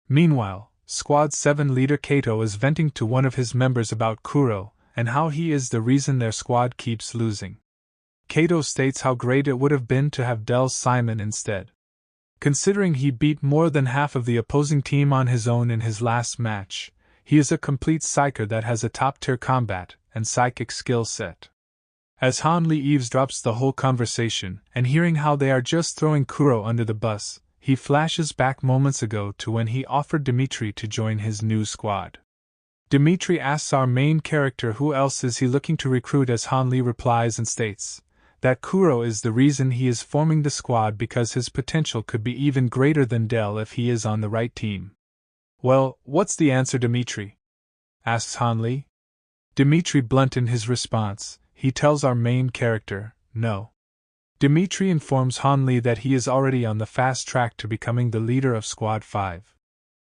Meanwhile, Squad 7 leader Kato is venting to one of his members about Kuro and how he is the reason their squad keeps losing. Kato states how great it would have been to have dealt Simon instead. Considering he beat more than half of the opposing team on his own in his last match, he is a complete psyker that has a top-tier combat and psychic skill set. As Han Li eavesdrops the whole conversation and hearing how they are just throwing Kuro under the bus, he flashes back moments ago to when he offered Dmitri to join his new squad. Dmitri asks our main character who else is he looking to recruit, as Han Li replies and states that Kuro is the reason he is forming the squad because his potential could be even greater than Del if he is on the right team. Well, what's the answer, Dmitri? Asks Han Li. Dmitri blunt in his response, he tells our main character, no. Dmitri informs Han Li that he is already on the fast track to becoming the leader of Squad 5.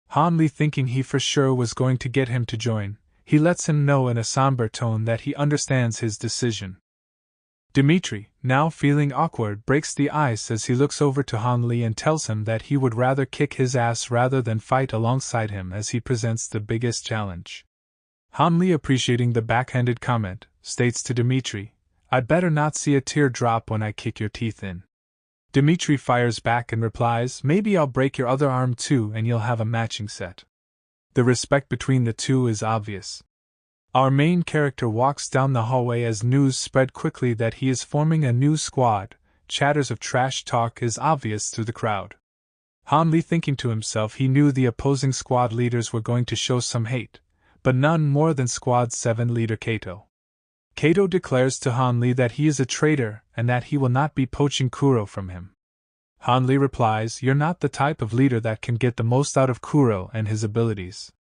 Han Li, thinking he for sure was going to get him to join, he lets him know in a somber tone that he understands his decision. Dmitri, now feeling awkward, breaks the ice as he looks over to Han Li and tells him that he would rather kick his ass rather than fight alongside him as he presents the biggest challenge. Han Li, appreciating the backhanded comment, states to Dmitri, I'd better not see a tear drop when I kick your teeth in. Dmitri fires back and replies, maybe I'll break your other arm too and you'll have a matching set. The respect between the two is obvious. Our main character walks down the hallway as news spread quickly that he is forming a new squad. Chatters of trash talk is obvious through the crowd. Han Li, thinking to himself, he knew the opposing squad leaders were going to show some hate, but none more than Squad 7 leader Kato. Kato declares to Han Li that he is a traitor and that he will not be poaching Kuro from him. Han Li replies, you're not the type of leader that can get the most out of Kuro and his abilities.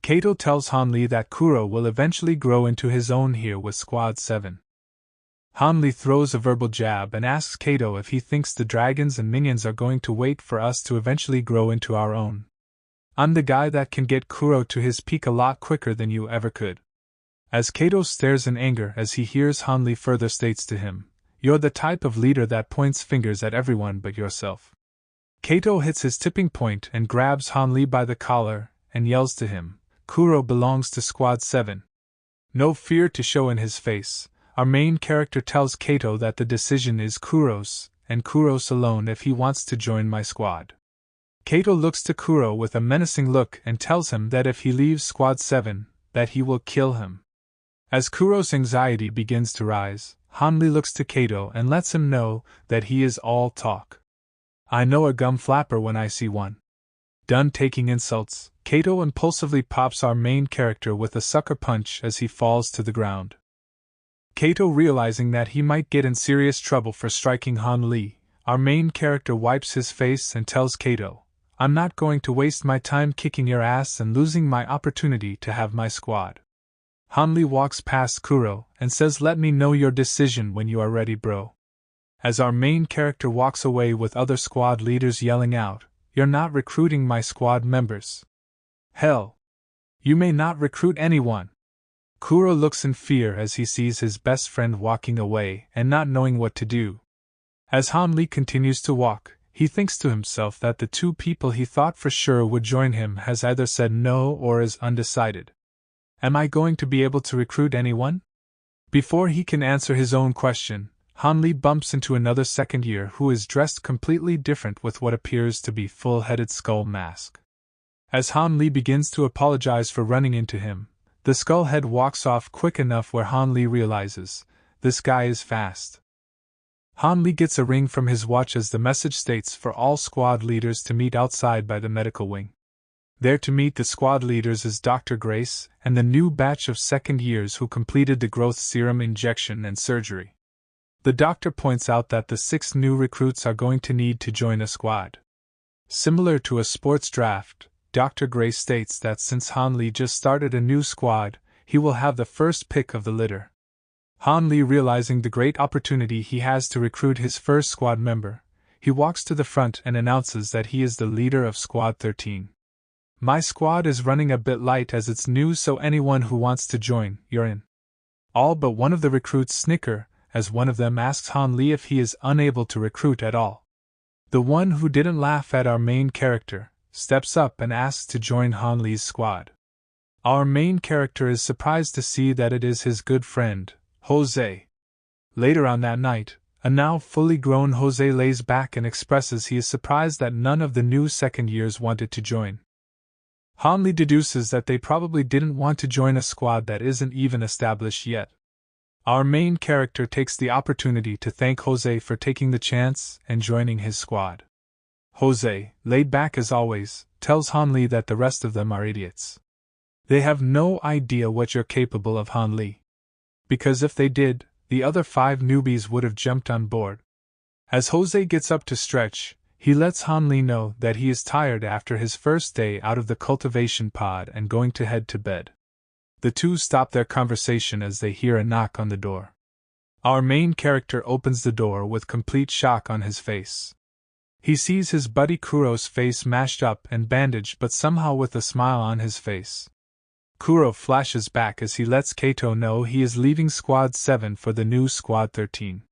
Kato tells Han Li that Kuro will eventually grow into his own here with Squad 7. Han Li throws a verbal jab and asks Kato if he thinks the dragons and minions are going to wait for us to eventually grow into our own. I'm the guy that can get Kuro to his peak a lot quicker than you ever could. As Kato stares in anger as he hears Han Li further states to him, you're the type of leader that points fingers at everyone but yourself. Kato hits his tipping point and grabs Han Li by the collar and yells to him, Kuro belongs to Squad 7. No fear to show in his face, our main character tells Kato that the decision is Kuro's, and Kuro's alone if he wants to join my squad. Kato looks to Kuro with a menacing look and tells him that if he leaves Squad 7, that he will kill him. As Kuro's anxiety begins to rise, Han Li looks to Kato and lets him know that he is all talk. I know a gum flapper when I see one. Done taking insults, Kato impulsively pops our main character with a sucker punch as he falls to the ground. Kato, realizing that he might get in serious trouble for striking Han Li, our main character wipes his face and tells Kato, I'm not going to waste my time kicking your ass and losing my opportunity to have my squad. Han Li walks past Kuro and says, let me know your decision when you are ready, bro. As our main character walks away with other squad leaders yelling out, you're not recruiting my squad members. Hell! You may not recruit anyone. Kuro looks in fear as he sees his best friend walking away and not knowing what to do. As Han Li continues to walk, he thinks to himself that the two people he thought for sure would join him has either said no or is undecided. Am I going to be able to recruit anyone? Before he can answer his own question, Han Li bumps into another second year who is dressed completely different with what appears to be full-headed skull mask. As Han Li begins to apologize for running into him, the skullhead walks off quick enough where Han Li realizes, this guy is fast. Han Li gets a ring from his watch as the message states for all squad leaders to meet outside by the medical wing. There to meet the squad leaders is Dr. Grace and the new batch of second years who completed the growth serum injection and surgery. The doctor points out that the 6 new recruits are going to need to join a squad. Similar to a sports draft, Dr. Grace states that since Han Li just started a new squad, he will have the first pick of the litter. Han Li, realizing the great opportunity he has to recruit his first squad member, he walks to the front and announces that he is the leader of Squad 13. My squad is running a bit light as it's new, so anyone who wants to join, you're in. All but one of the recruits snicker, as one of them asks Han Li if he is unable to recruit at all. The one who didn't laugh at our main character steps up and asks to join Han Li's squad. Our main character is surprised to see that it is his good friend, Jose. Later on that night, a now fully grown Jose lays back and expresses he is surprised that none of the new second years wanted to join. Han Li deduces that they probably didn't want to join a squad that isn't even established yet. Our main character takes the opportunity to thank Jose for taking the chance and joining his squad. Jose, laid back as always, tells Han Li that the rest of them are idiots. They have no idea what you're capable of, Han Li. Because if they did, the other 5 newbies would have jumped on board. As Jose gets up to stretch, he lets Han Li know that he is tired after his first day out of the cultivation pod and going to head to bed. The two stop their conversation as they hear a knock on the door. Our main character opens the door with complete shock on his face. He sees his buddy Kuro's face mashed up and bandaged but somehow with a smile on his face. Kuro flashes back as he lets Kato know he is leaving Squad 7 for the new Squad 13.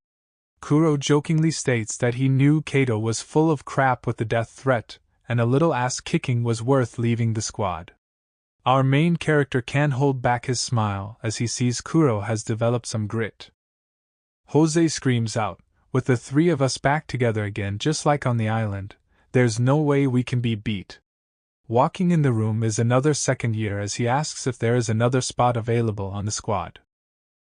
Kuro jokingly states that he knew Kato was full of crap with the death threat, and a little ass-kicking was worth leaving the squad. Our main character can't hold back his smile as he sees Kuro has developed some grit. Jose screams out, "With the 3 of us back together again just like on the island, there's no way we can be beat." Walking in the room is another second year as he asks if there is another spot available on the squad.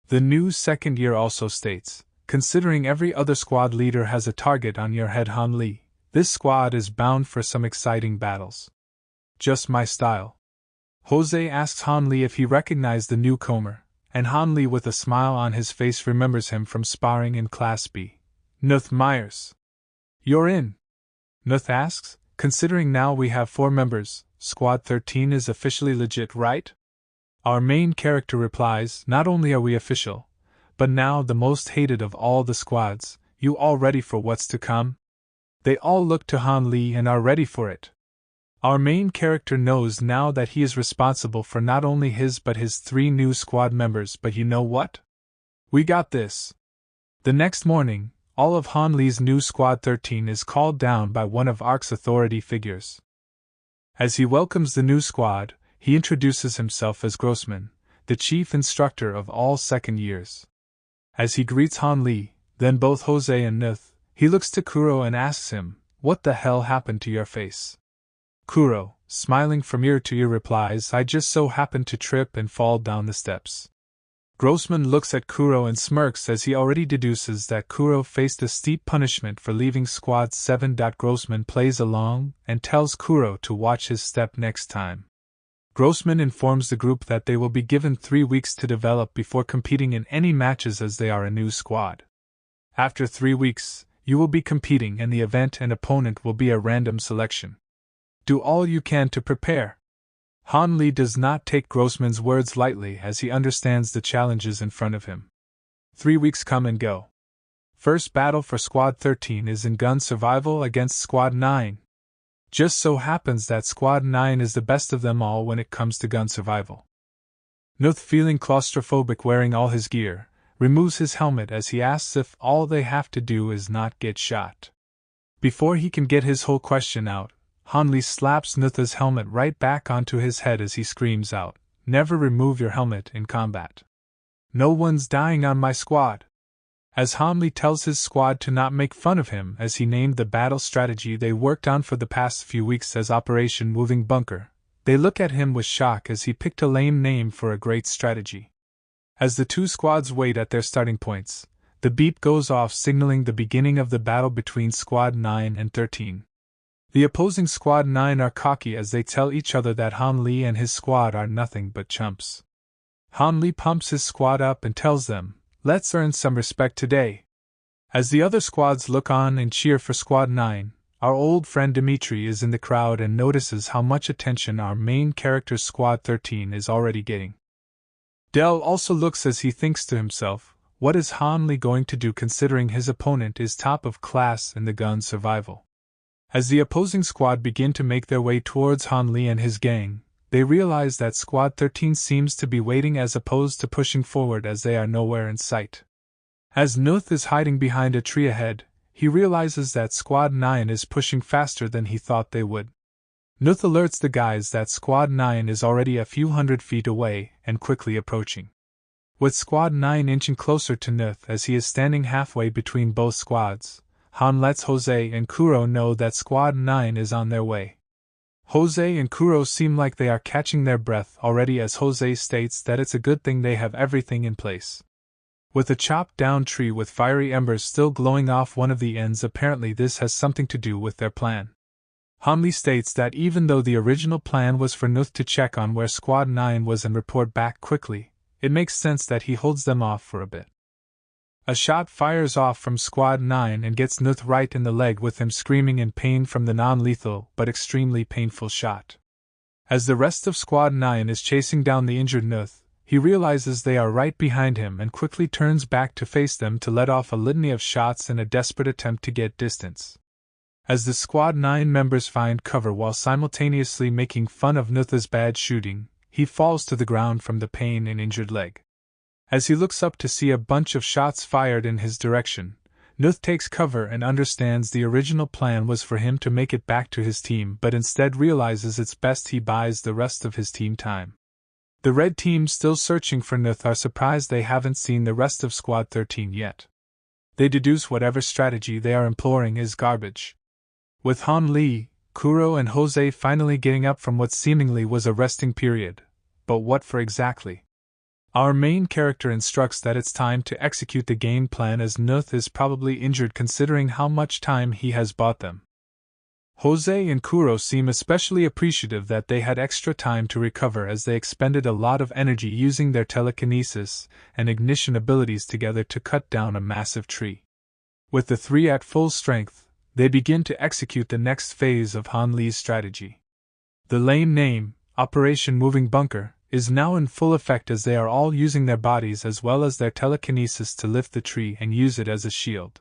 The new second year also states, "Considering every other squad leader has a target on your head, Han Li, this squad is bound for some exciting battles." "Just my style." Jose asks Han Li if he recognized the newcomer, and Han Li with a smile on his face remembers him from sparring in Class B. "Nuth Myers. You're in?" Nuth asks, "Considering now we have 4 members, Squad 13 is officially legit, right?" Our main character replies, "Not only are we official, but now the most hated of all the squads. You all ready for what's to come?" They all look to Han Li and are ready for it. Our main character knows now that he is responsible for not only his but his 3 new squad members, but you know what? We got this. The next morning, all of Han Li's new Squad 13 is called down by one of ARC's authority figures. As he welcomes the new squad, he introduces himself as Grossman, the chief instructor of all second years. As he greets Han Li, then both Jose and Nuth, he looks to Kuro and asks him, "What the hell happened to your face?" Kuro, smiling from ear to ear, replies, "I just so happened to trip and fall down the steps." Grossman looks at Kuro and smirks as he already deduces that Kuro faced a steep punishment for leaving Squad 7. Grossman plays along and tells Kuro to watch his step next time. Grossman informs the group that they will be given 3 weeks to develop before competing in any matches as they are a new squad. After 3 weeks, you will be competing and the event and opponent will be a random selection. Do all you can to prepare. Han Li does not take Grossman's words lightly as he understands the challenges in front of him. 3 weeks come and go. First battle for Squad 13 is in gun survival against Squad 9. Just so happens that Squad 9 is the best of them all when it comes to gun survival. Nuth, feeling claustrophobic wearing all his gear, removes his helmet as he asks if all they have to do is not get shot. Before he can get his whole question out, Han Li slaps Nuth's helmet right back onto his head as he screams out, "Never remove your helmet in combat. No one's dying on my squad." As Han Li tells his squad to not make fun of him as he named the battle strategy they worked on for the past few weeks as Operation Moving Bunker, they look at him with shock as he picked a lame name for a great strategy. As the 2 squads wait at their starting points, the beep goes off signaling the beginning of the battle between Squad 9 and 13. The opposing Squad 9 are cocky as they tell each other that Han Li and his squad are nothing but chumps. Han Li pumps his squad up and tells them, "Let's earn some respect today." As the other squads look on and cheer for Squad 9, our old friend Dimitri is in the crowd and notices how much attention our main character's Squad 13 is already getting. Del also looks as he thinks to himself, what is Han Li going to do considering his opponent is top of class in the gun survival? As the opposing squad begin to make their way towards Han Li and his gang, they realize that Squad 13 seems to be waiting as opposed to pushing forward as they are nowhere in sight. As Nuth is hiding behind a tree ahead, he realizes that Squad 9 is pushing faster than he thought they would. Nuth alerts the guys that Squad 9 is already a few hundred feet away and quickly approaching. With Squad 9 inching closer to Nuth as he is standing halfway between both squads, Han lets Jose and Kuro know that Squad 9 is on their way. Jose and Kuro seem like they are catching their breath already as Jose states that it's a good thing they have everything in place. With a chopped down tree with fiery embers still glowing off one of the ends, apparently this has something to do with their plan. Hanli states that even though the original plan was for Nuth to check on where Squad 9 was and report back quickly, it makes sense that he holds them off for a bit. A shot fires off from Squad 9 and gets Nuth right in the leg, with him screaming in pain from the non-lethal but extremely painful shot. As the rest of Squad 9 is chasing down the injured Nuth, he realizes they are right behind him and quickly turns back to face them to let off a litany of shots in a desperate attempt to get distance. As the Squad 9 members find cover while simultaneously making fun of Nuth's bad shooting, he falls to the ground from the pain and injured leg. As he looks up to see a bunch of shots fired in his direction, Nuth takes cover and understands the original plan was for him to make it back to his team, but instead realizes it's best he buys the rest of his team time. The red team still searching for Nuth are surprised they haven't seen the rest of Squad 13 yet. They deduce whatever strategy they are employing is garbage. With Han Li, Kuro and Jose finally getting up from what seemingly was a resting period. But what for exactly? Our main character instructs that it's time to execute the game plan as Nuth is probably injured considering how much time he has bought them. Jose and Kuro seem especially appreciative that they had extra time to recover as they expended a lot of energy using their telekinesis and ignition abilities together to cut down a massive tree. With the three at full strength, they begin to execute the next phase of Han Li's strategy. The lame name, Operation Moving Bunker, is now in full effect as they are all using their bodies as well as their telekinesis to lift the tree and use it as a shield.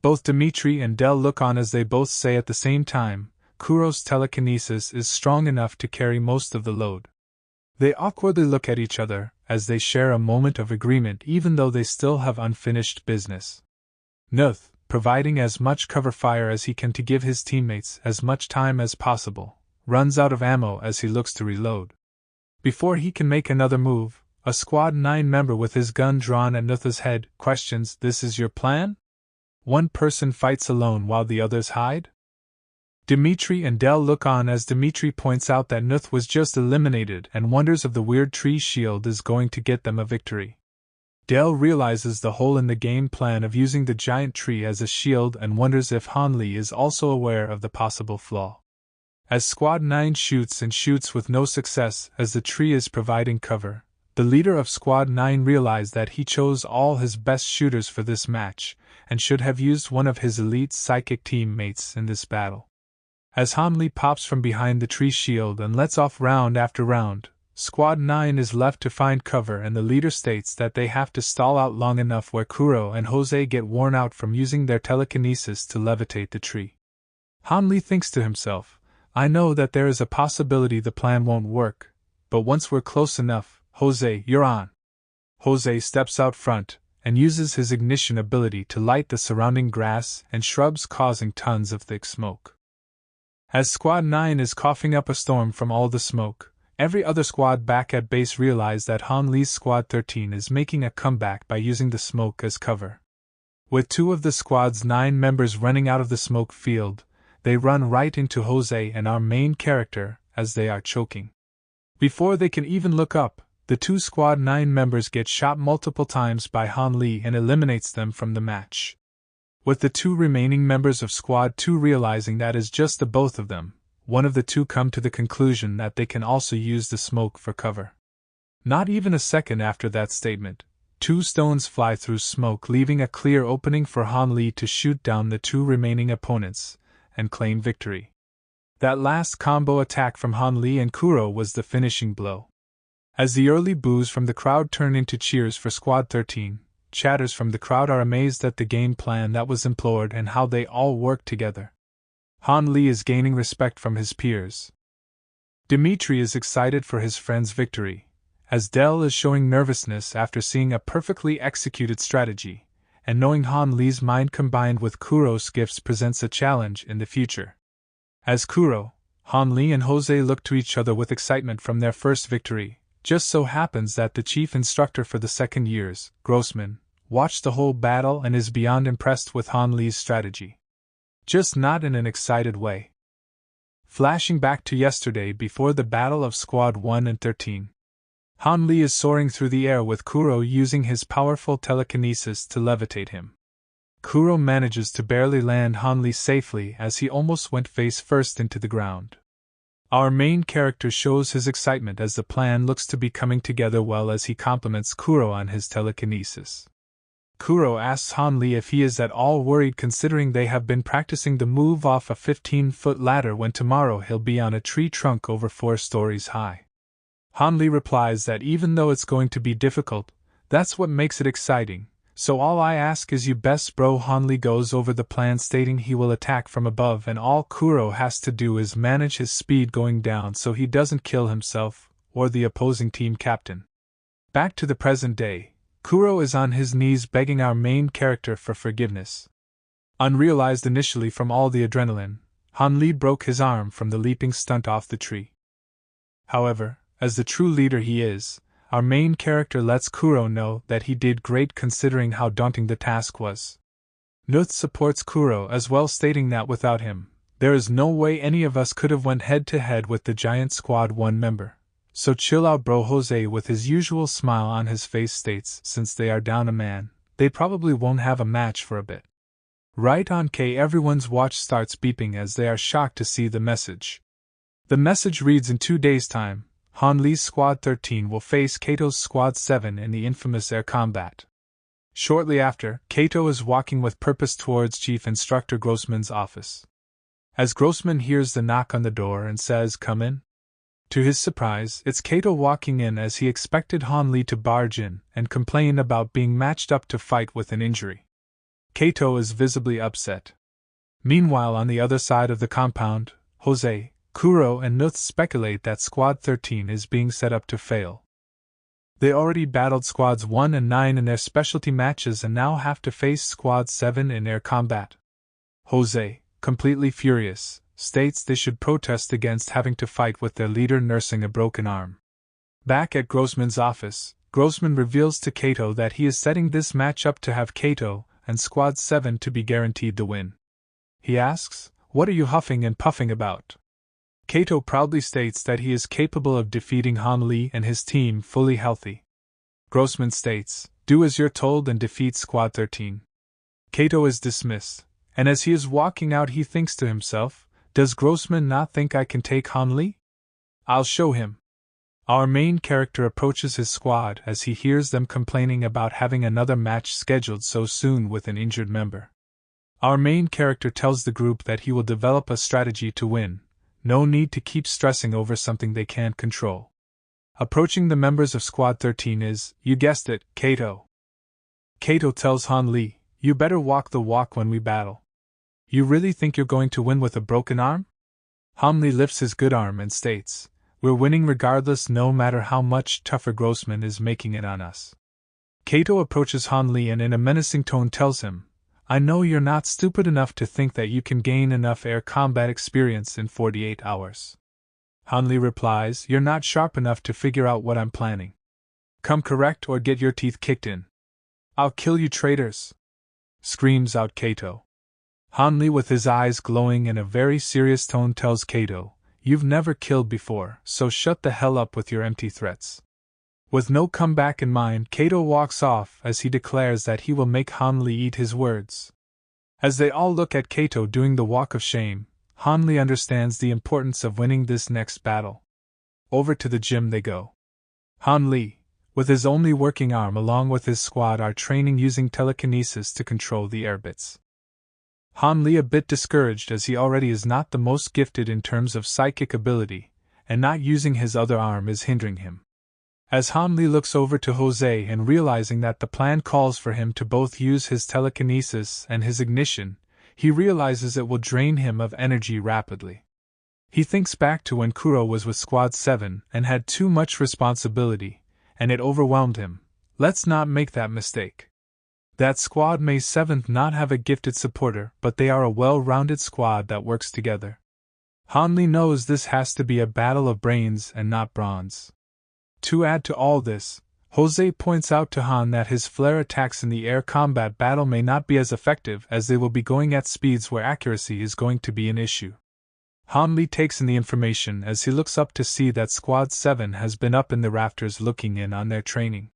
Both Dimitri and Del look on as they both say at the same time, Kuro's telekinesis is strong enough to carry most of the load. They awkwardly look at each other as they share a moment of agreement even though they still have unfinished business. Nuth, providing as much cover fire as he can to give his teammates as much time as possible, runs out of ammo as he looks to reload. Before he can make another move, a Squad 9 member with his gun drawn at Nuth's head questions, "This is your plan? One person fights alone while the others hide?" Dimitri and Del look on as Dimitri points out that Nuth was just eliminated and wonders if the weird tree shield is going to get them a victory. Del realizes the hole in the game plan of using the giant tree as a shield and wonders if Han Li is also aware of the possible flaw. As Squad 9 shoots and shoots with no success as the tree is providing cover, the leader of Squad 9 realized that he chose all his best shooters for this match and should have used one of his elite psychic teammates in this battle. As Han Li pops from behind the tree shield and lets off round after round, Squad 9 is left to find cover and the leader states that they have to stall out long enough where Kuro and Jose get worn out from using their telekinesis to levitate the tree. Han Li thinks to himself, "I know that there is a possibility the plan won't work, but once we're close enough, Jose, you're on." Jose steps out front and uses his ignition ability to light the surrounding grass and shrubs, causing tons of thick smoke. As Squad 9 is coughing up a storm from all the smoke, every other squad back at base realize that Han Li's Squad 13 is making a comeback by using the smoke as cover. With two of the Squad's 9 members running out of the smoke field, they run right into Jose and our main character as they are choking. Before they can even look up, the two Squad 9 members get shot multiple times by Han Li and eliminates them from the match. With the two remaining members of Squad 2 realizing that is just the both of them, one of the two come to the conclusion that they can also use the smoke for cover. Not even a second after that statement, two stones fly through smoke, leaving a clear opening for Han Li to shoot down the two remaining opponents and claim victory. That last combo attack from Han Li and Kuro was the finishing blow. As the early boos from the crowd turn into cheers for Squad 13, chatters from the crowd are amazed at the game plan that was employed and how they all worked together. Han Li is gaining respect from his peers. Dimitri is excited for his friend's victory, as Del is showing nervousness after seeing a perfectly executed strategy, and knowing Han Li's mind combined with Kuro's gifts presents a challenge in the future. As Kuro, Han Li and Jose look to each other with excitement from their first victory. Just so happens that the chief instructor for the second years, Grossman, watched the whole battle and is beyond impressed with Han Li's strategy. Just not in an excited way. Flashing back to yesterday before the battle of Squad 1 and 13. Han Li is soaring through the air with Kuro using his powerful telekinesis to levitate him. Kuro manages to barely land Han Li safely as he almost went face first into the ground. Our main character shows his excitement as the plan looks to be coming together well as he compliments Kuro on his telekinesis. Kuro asks Han Li if he is at all worried considering they have been practicing the move off a 15-foot ladder when tomorrow he'll be on a tree trunk over 4 stories high. Han Li replies that even though it's going to be difficult, that's what makes it exciting, so all I ask is you best bro. Han Li goes over the plan stating he will attack from above and all Kuro has to do is manage his speed going down so he doesn't kill himself, or the opposing team captain. Back to the present day. Kuro is on his knees begging our main character for forgiveness. Unrealized initially from all the adrenaline, Han Li broke his arm from the leaping stunt off the tree. However, as the true leader he is, our main character lets Kuro know that he did great considering how daunting the task was. Nuth supports Kuro as well stating that without him, there is no way any of us could have went head to head with the giant Squad 1 member. So chill out bro. Jose with his usual smile on his face states since they are down a man, they probably won't have a match for a bit. Right on K. Everyone's watch starts beeping as they are shocked to see the message. The message reads in 2 days' time, Han Li's Squad 13 will face Kato's Squad 7 in the infamous air combat. Shortly after, Kato is walking with purpose towards Chief Instructor Grossman's office. As Grossman hears the knock on the door and says, "Come in." To his surprise, it's Kato walking in as he expected Han Li to barge in and complain about being matched up to fight with an injury. Kato is visibly upset. Meanwhile, on the other side of the compound, Jose, Kuro, and Nuth speculate that Squad 13 is being set up to fail. They already battled Squads 1 and 9 in their specialty matches and now have to face Squad 7 in air combat. Jose, completely furious, states they should protest against having to fight with their leader nursing a broken arm. Back at Grossman's office, Grossman reveals to Kato that he is setting this match up to have Kato and Squad 7 to be guaranteed the win. He asks, "What are you huffing and puffing about?" Kato proudly states that he is capable of defeating Han Li and his team fully healthy. Grossman states, "Do as you're told and defeat Squad 13. Kato is dismissed, and as he is walking out he thinks to himself, "Does Grossman not think I can take Han Li? I'll show him." Our main character approaches his squad as he hears them complaining about having another match scheduled so soon with an injured member. Our main character tells the group that he will develop a strategy to win, no need to keep stressing over something they can't control. Approaching the members of Squad 13 is, you guessed it, Kato. Kato tells Han Li, "You better walk the walk when we battle. You really think you're going to win with a broken arm?" Han Li lifts his good arm and states, "We're winning regardless no matter how much tougher Grossman is making it on us." Kato approaches Han Li and in a menacing tone tells him, "I know you're not stupid enough to think that you can gain enough air combat experience in 48 hours. Han Li replies, "You're not sharp enough to figure out what I'm planning. Come correct or get your teeth kicked in. I'll kill you traitors!" screams out Kato. Han Li with his eyes glowing in a very serious tone tells Kato, "You've never killed before, so shut the hell up with your empty threats." With no comeback in mind, Kato walks off as he declares that he will make Han Li eat his words. As they all look at Kato doing the walk of shame, Han Li understands the importance of winning this next battle. Over to the gym they go. Han Li, with his only working arm along with his squad, are training using telekinesis to control the air bits. Han Li a bit discouraged as he already is not the most gifted in terms of psychic ability, and not using his other arm is hindering him. As Han Li looks over to Jose and realizing that the plan calls for him to both use his telekinesis and his ignition, he realizes it will drain him of energy rapidly. He thinks back to when Kuro was with Squad 7 and had too much responsibility, and it overwhelmed him. Let's not make that mistake. That Squad may 7th not have a gifted supporter, but they are a well-rounded squad that works together. Han Li knows this has to be a battle of brains and not bronze. To add to all this, Jose points out to Han that his flare attacks in the air combat battle may not be as effective as they will be going at speeds where accuracy is going to be an issue. Han Li takes in the information as he looks up to see that Squad 7 has been up in the rafters looking in on their training.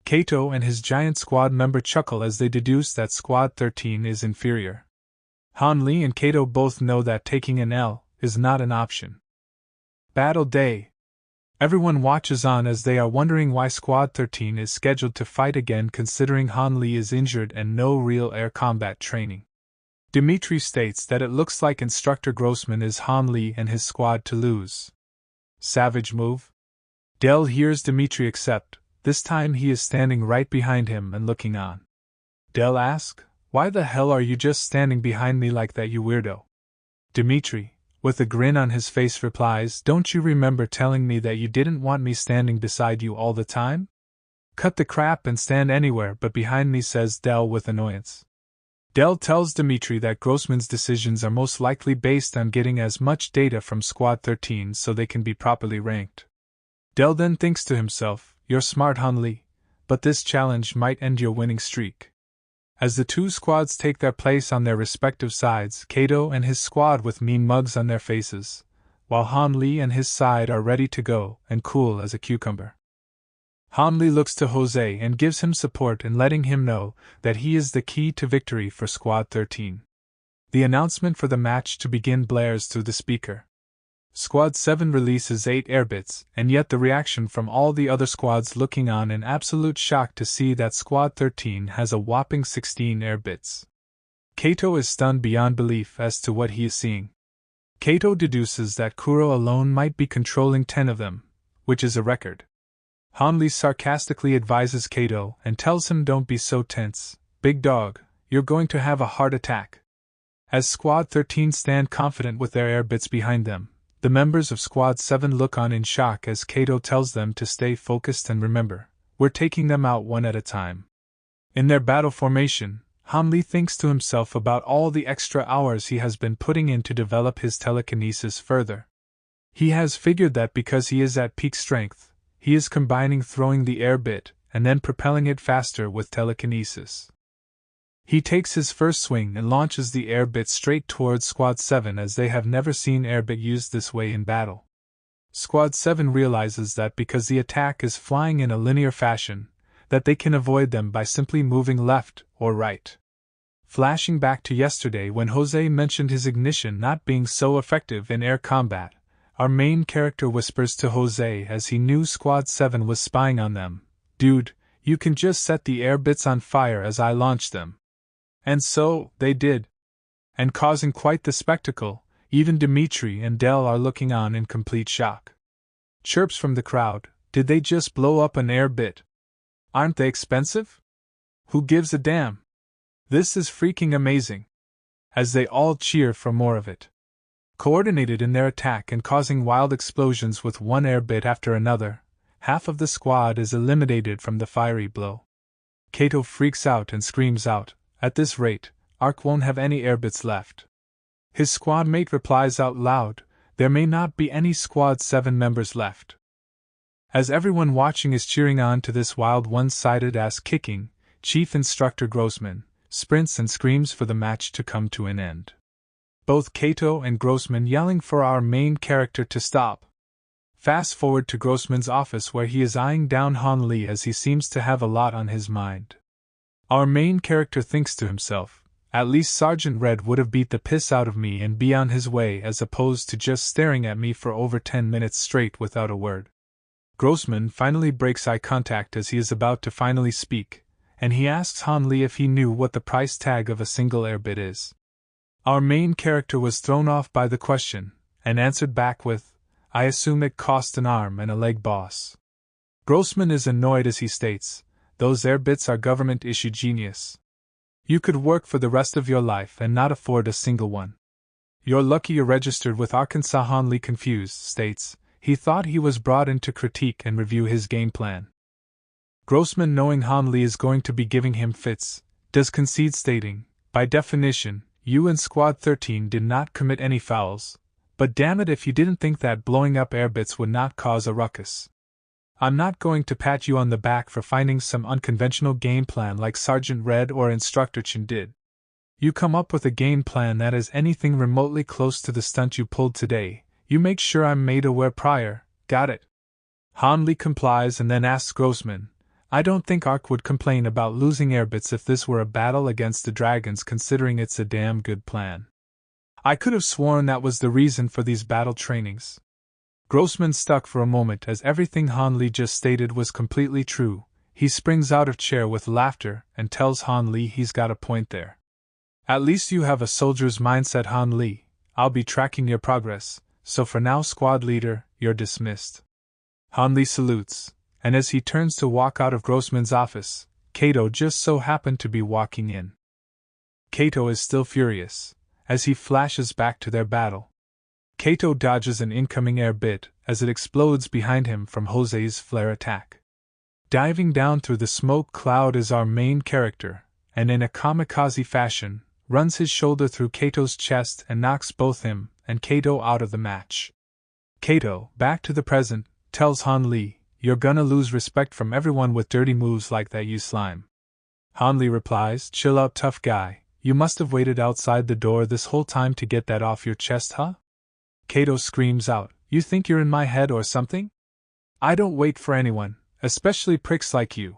Kato and his giant squad member chuckle as they deduce that Squad 13 is inferior. Han Li and Kato both know that taking an L is not an option. Battle Day. Everyone watches on as they are wondering why Squad 13 is scheduled to fight again considering Han Li is injured and no real air combat training. Dimitri states that it looks like Instructor Grossman is Han Li and his squad to lose. Savage move? Del hears Dimitri accept, this time he is standing right behind him and looking on. Del asks, "Why the hell are you just standing behind me like that, you weirdo?" Dimitri, with a grin on his face, replies, "Don't you remember telling me that you didn't want me standing beside you all the time? Cut the crap and stand anywhere but behind me," says Del with annoyance. Del tells Dimitri that Grossman's decisions are most likely based on getting as much data from Squad 13 so they can be properly ranked. Del then thinks to himself, "You're smart, Han Li, but this challenge might end your winning streak." As the two squads take their place on their respective sides, Kato and his squad with mean mugs on their faces, while Han Li and his side are ready to go and cool as a cucumber. Han Li looks to Jose and gives him support in letting him know that he is the key to victory for Squad 13. The announcement for the match to begin blares through the speaker. Squad 7 releases 8 airbits, and yet the reaction from all the other squads looking on in absolute shock to see that Squad 13 has a whopping 16 airbits. Kato is stunned beyond belief as to what he is seeing. Kato deduces that Kuro alone might be controlling 10 of them, which is a record. Han Li sarcastically advises Kato and tells him, "Don't be so tense, big dog, you're going to have a heart attack." As Squad 13 stand confident with their airbits behind them, the members of Squad 7 look on in shock as Kato tells them to stay focused and remember, we're taking them out one at a time. In their battle formation, Han Li thinks to himself about all the extra hours he has been putting in to develop his telekinesis further. He has figured that because he is at peak strength, he is combining throwing the air bit and then propelling it faster with telekinesis. He takes his first swing and launches the air bit straight towards Squad 7 as they have never seen air bit used this way in battle. Squad 7 realizes that because the attack is flying in a linear fashion, that they can avoid them by simply moving left or right. Flashing back to yesterday when Jose mentioned his ignition not being so effective in air combat, our main character whispers to Jose as he knew Squad 7 was spying on them, "Dude, you can just set the air bits on fire as I launch them." And so, they did. And causing quite the spectacle, even Dimitri and Del are looking on in complete shock. Chirps from the crowd, "Did they just blow up an air bit? Aren't they expensive? Who gives a damn? This is freaking amazing!" As they all cheer for more of it. Coordinated in their attack and causing wild explosions with one air bit after another, half of the squad is eliminated from the fiery blow. Kato freaks out and screams out, "At this rate, Ark won't have any airbits left." His squad mate replies out loud, "There may not be any Squad 7 members left." As everyone watching is cheering on to this wild one-sided ass-kicking, Chief Instructor Grossman sprints and screams for the match to come to an end. Both Kato and Grossman yelling for our main character to stop. Fast forward to Grossman's office where he is eyeing down Han Li as he seems to have a lot on his mind. Our main character thinks to himself, "At least Sergeant Red would have beat the piss out of me and be on his way as opposed to just staring at me for over 10 minutes straight without a word." Grossman finally breaks eye contact as he is about to finally speak, and he asks Han Li if he knew what the price tag of a single airbit is. Our main character was thrown off by the question, and answered back with, "I assume it cost an arm and a leg, boss." Grossman is annoyed as he states, "Those airbits are government-issued genius. You could work for the rest of your life and not afford a single one. You're lucky you're registered with Arkansas." Han Li, confused, states he thought he was brought in to critique and review his game plan. Grossman, knowing Han Li is going to be giving him fits, does concede, stating, "By definition, you and Squad 13 did not commit any fouls, But damn it if you didn't think that blowing up airbits would not cause a ruckus. I'm not going to pat you on the back for finding some unconventional game plan like Sergeant Red or Instructor Chin did. You come up with a game plan that is anything remotely close to the stunt you pulled today. You make sure I'm made aware prior, got it? Han Li complies and then asks Grossman, I don't think Ark would complain about losing airbits if this were a battle against the dragons, considering it's a damn good plan. I could have sworn that was the reason for these battle trainings. Grossman stuck for a moment as everything Han Li just stated was completely true. He springs out of chair with laughter and tells Han Li he's got a point there. At least you have a soldier's mindset, Han Li. I'll be tracking your progress, so for now, squad leader, you're dismissed. Han Li salutes, and as he turns to walk out of Grossman's office, Kato just so happened to be walking in. Kato is still furious, as he flashes back to their battle. Kato dodges an incoming air bit as it explodes behind him from Jose's flare attack. Diving down through the smoke cloud is our main character, and in a kamikaze fashion, runs his shoulder through Kato's chest and knocks both him and Kato out of the match. Kato, back to the present, tells Han Li, you're gonna lose respect from everyone with dirty moves like that, you slime. Han Li replies, chill out, tough guy, you must have waited outside the door this whole time to get that off your chest, huh? Kato screams out, you think you're in my head or something? I don't wait for anyone, especially pricks like you.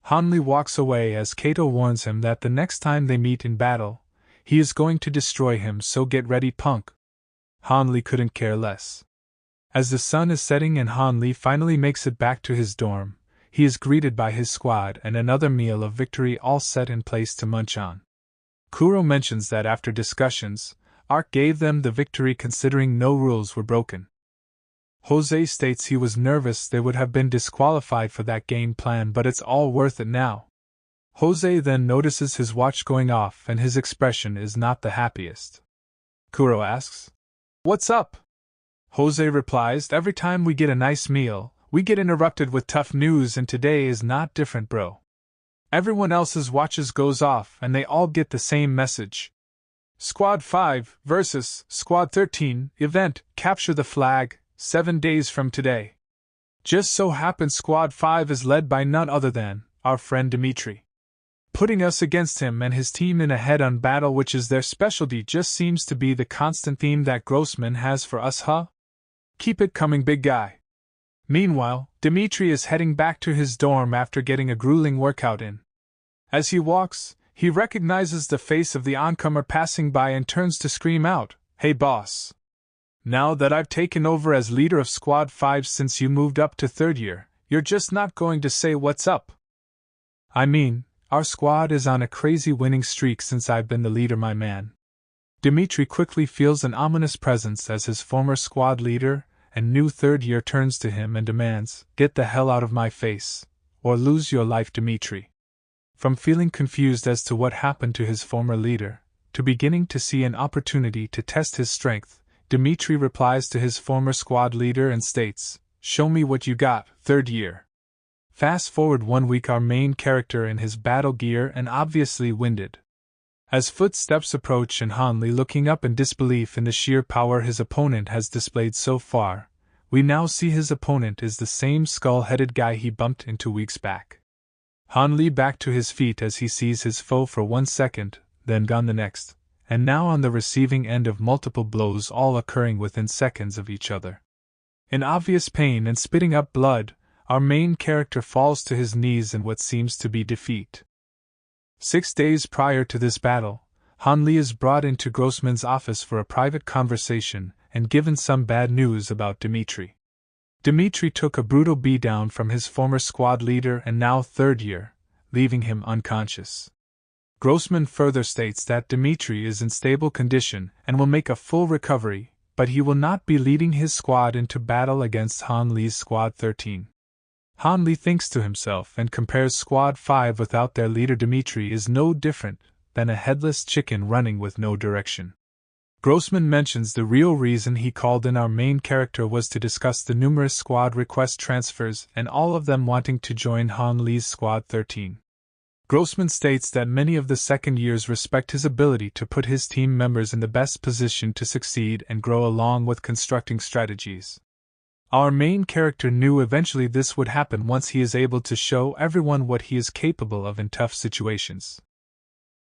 Han Li walks away as Kato warns him that the next time they meet in battle, he is going to destroy him, so get ready, punk. Han Li couldn't care less. As the sun is setting and Han Li finally makes it back to his dorm, he is greeted by his squad and another meal of victory all set in place to munch on. Kuro mentions that after discussions, Ark gave them the victory considering no rules were broken. Jose states he was nervous they would have been disqualified for that game plan, but it's all worth it now. Jose then notices his watch going off and his expression is not the happiest. Kuro asks, what's up? Jose replies, every time we get a nice meal, we get interrupted with tough news, and today is not different, bro. Everyone else's watches goes off and they all get the same message. Squad 5 versus Squad 13 event, capture the flag, 7 days from today. Just so happens Squad 5 is led by none other than our friend Dimitri. Putting us against him and his team in a head-on battle, which is their specialty, just seems to be the constant theme that Grossman has for us, huh? Keep it coming, big guy. Meanwhile, Dimitri is heading back to his dorm after getting a grueling workout in. As he walks, he recognizes the face of the oncomer passing by and turns to scream out, hey boss. Now that I've taken over as leader of Squad 5 since you moved up to 3rd year, you're just not going to say what's up. I mean, our squad is on a crazy winning streak since I've been the leader, my man. Dimitri quickly feels an ominous presence as his former squad leader and new 3rd year turns to him and demands, get the hell out of my face, or lose your life, Dimitri. From feeling confused as to what happened to his former leader, to beginning to see an opportunity to test his strength, Dimitri replies to his former squad leader and states, show me what you got, 3rd year. Fast forward 1 week, our main character in his battle gear and obviously winded. As footsteps approach and Han Li looking up in disbelief in the sheer power his opponent has displayed so far, we now see his opponent is the same skull-headed guy he bumped into weeks back. Han Li back to his feet as he sees his foe for 1 second, then gone the next, and now on the receiving end of multiple blows all occurring within seconds of each other. In obvious pain and spitting up blood, our main character falls to his knees in what seems to be defeat. 6 days prior to this battle, Han Li is brought into Grossman's office for a private conversation and given some bad news about Dimitri. Dimitri took a brutal beatdown from his former squad leader and now 3rd year, leaving him unconscious. Grossman further states that Dimitri is in stable condition and will make a full recovery, but he will not be leading his squad into battle against Han Li's Squad 13. Han Li thinks to himself and compares Squad 5 without their leader Dimitri is no different than a headless chicken running with no direction. Grossman mentions the real reason he called in our main character was to discuss the numerous squad request transfers and all of them wanting to join Han Li's Squad 13. Grossman states that many of the second years respect his ability to put his team members in the best position to succeed and grow along with constructing strategies. Our main character knew eventually this would happen once he is able to show everyone what he is capable of in tough situations.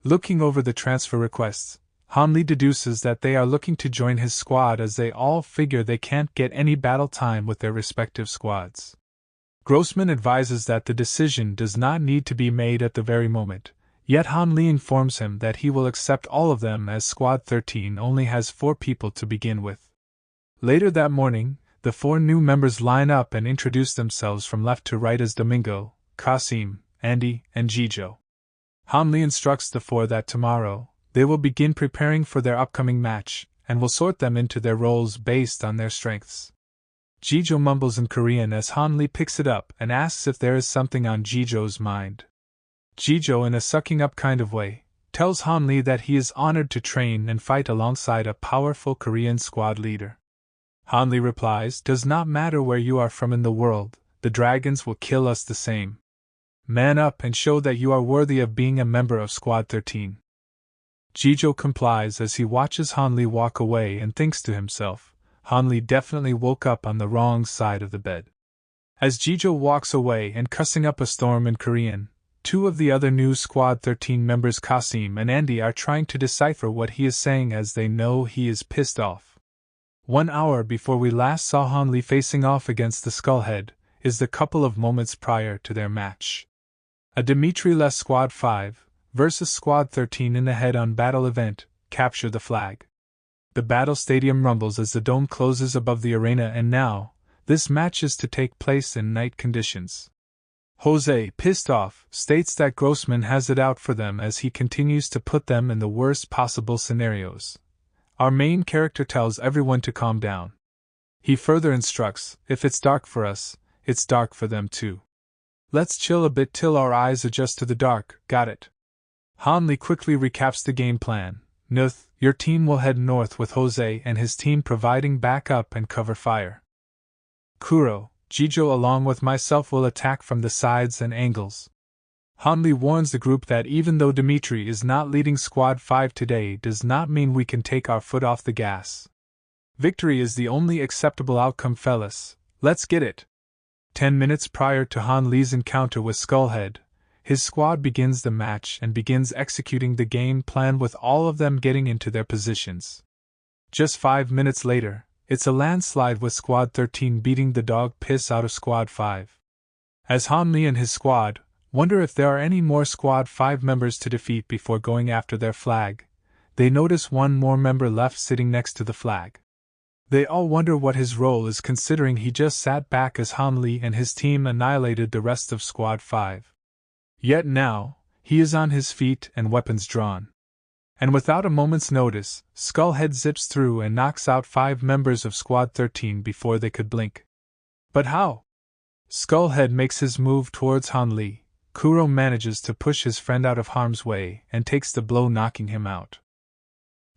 Looking over the transfer requests, Hanli deduces that they are looking to join his squad as they all figure they can't get any battle time with their respective squads. Grossman advises that the decision does not need to be made at the very moment, yet Hanli informs him that he will accept all of them as Squad 13 only has 4 people to begin with. Later that morning, the 4 new members line up and introduce themselves from left to right as Domingo, Kasim, Andy, and Jijo. Hanli instructs the 4 that tomorrow, they will begin preparing for their upcoming match, and will sort them into their roles based on their strengths. Jijo mumbles in Korean as Hanli picks it up and asks if there is something on Jijo's mind. Jijo, in a sucking up kind of way, tells Hanli that he is honored to train and fight alongside a powerful Korean squad leader. Hanli replies, "Does not matter where you are from in the world, the dragons will kill us the same. Man up and show that you are worthy of being a member of Squad 13. Jijo complies as he watches Hanli walk away and thinks to himself, Hanli definitely woke up on the wrong side of the bed. As Jijo walks away and cussing up a storm in Korean, 2 of the other new Squad 13 members, Kasim and Andy, are trying to decipher what he is saying as they know he is pissed off. 1 hour before we last saw Hanli facing off against the Skullhead is the couple of moments prior to their match. A Dimitri-less Squad 5 versus Squad 13 in the head-on battle event, Capture the Flag. The battle stadium rumbles as the dome closes above the arena, and now, this match is to take place in night conditions. Jose, pissed off, states that Grossman has it out for them as he continues to put them in the worst possible scenarios. Our main character tells everyone to calm down. He further instructs, if it's dark for us, it's dark for them too. Let's chill a bit till our eyes adjust to the dark, got it? Hanli quickly recaps the game plan. Nuth, your team will head north with Jose and his team providing backup and cover fire. Kuro, Jijo along with myself will attack from the sides and angles. Hanli warns the group that even though Dimitri is not leading Squad 5 today does not mean we can take our foot off the gas. Victory is the only acceptable outcome, fellas, let's get it. 10 minutes prior to Hanli's encounter with Skullhead, his squad begins the match and begins executing the game plan with all of them getting into their positions. Just 5 minutes later, it's a landslide with Squad 13 beating the dog piss out of Squad 5. As Hanli and his squad wonder if there are any more Squad 5 members to defeat before going after their flag, they notice one more member left sitting next to the flag. They all wonder what his role is, considering he just sat back as Hanli and his team annihilated the rest of Squad 5. Yet now, he is on his feet and weapons drawn. And without a moment's notice, Skullhead zips through and knocks out 5 members of Squad 13 before they could blink. But how? Skullhead makes his move towards Hanli. Kuro manages to push his friend out of harm's way and takes the blow, knocking him out.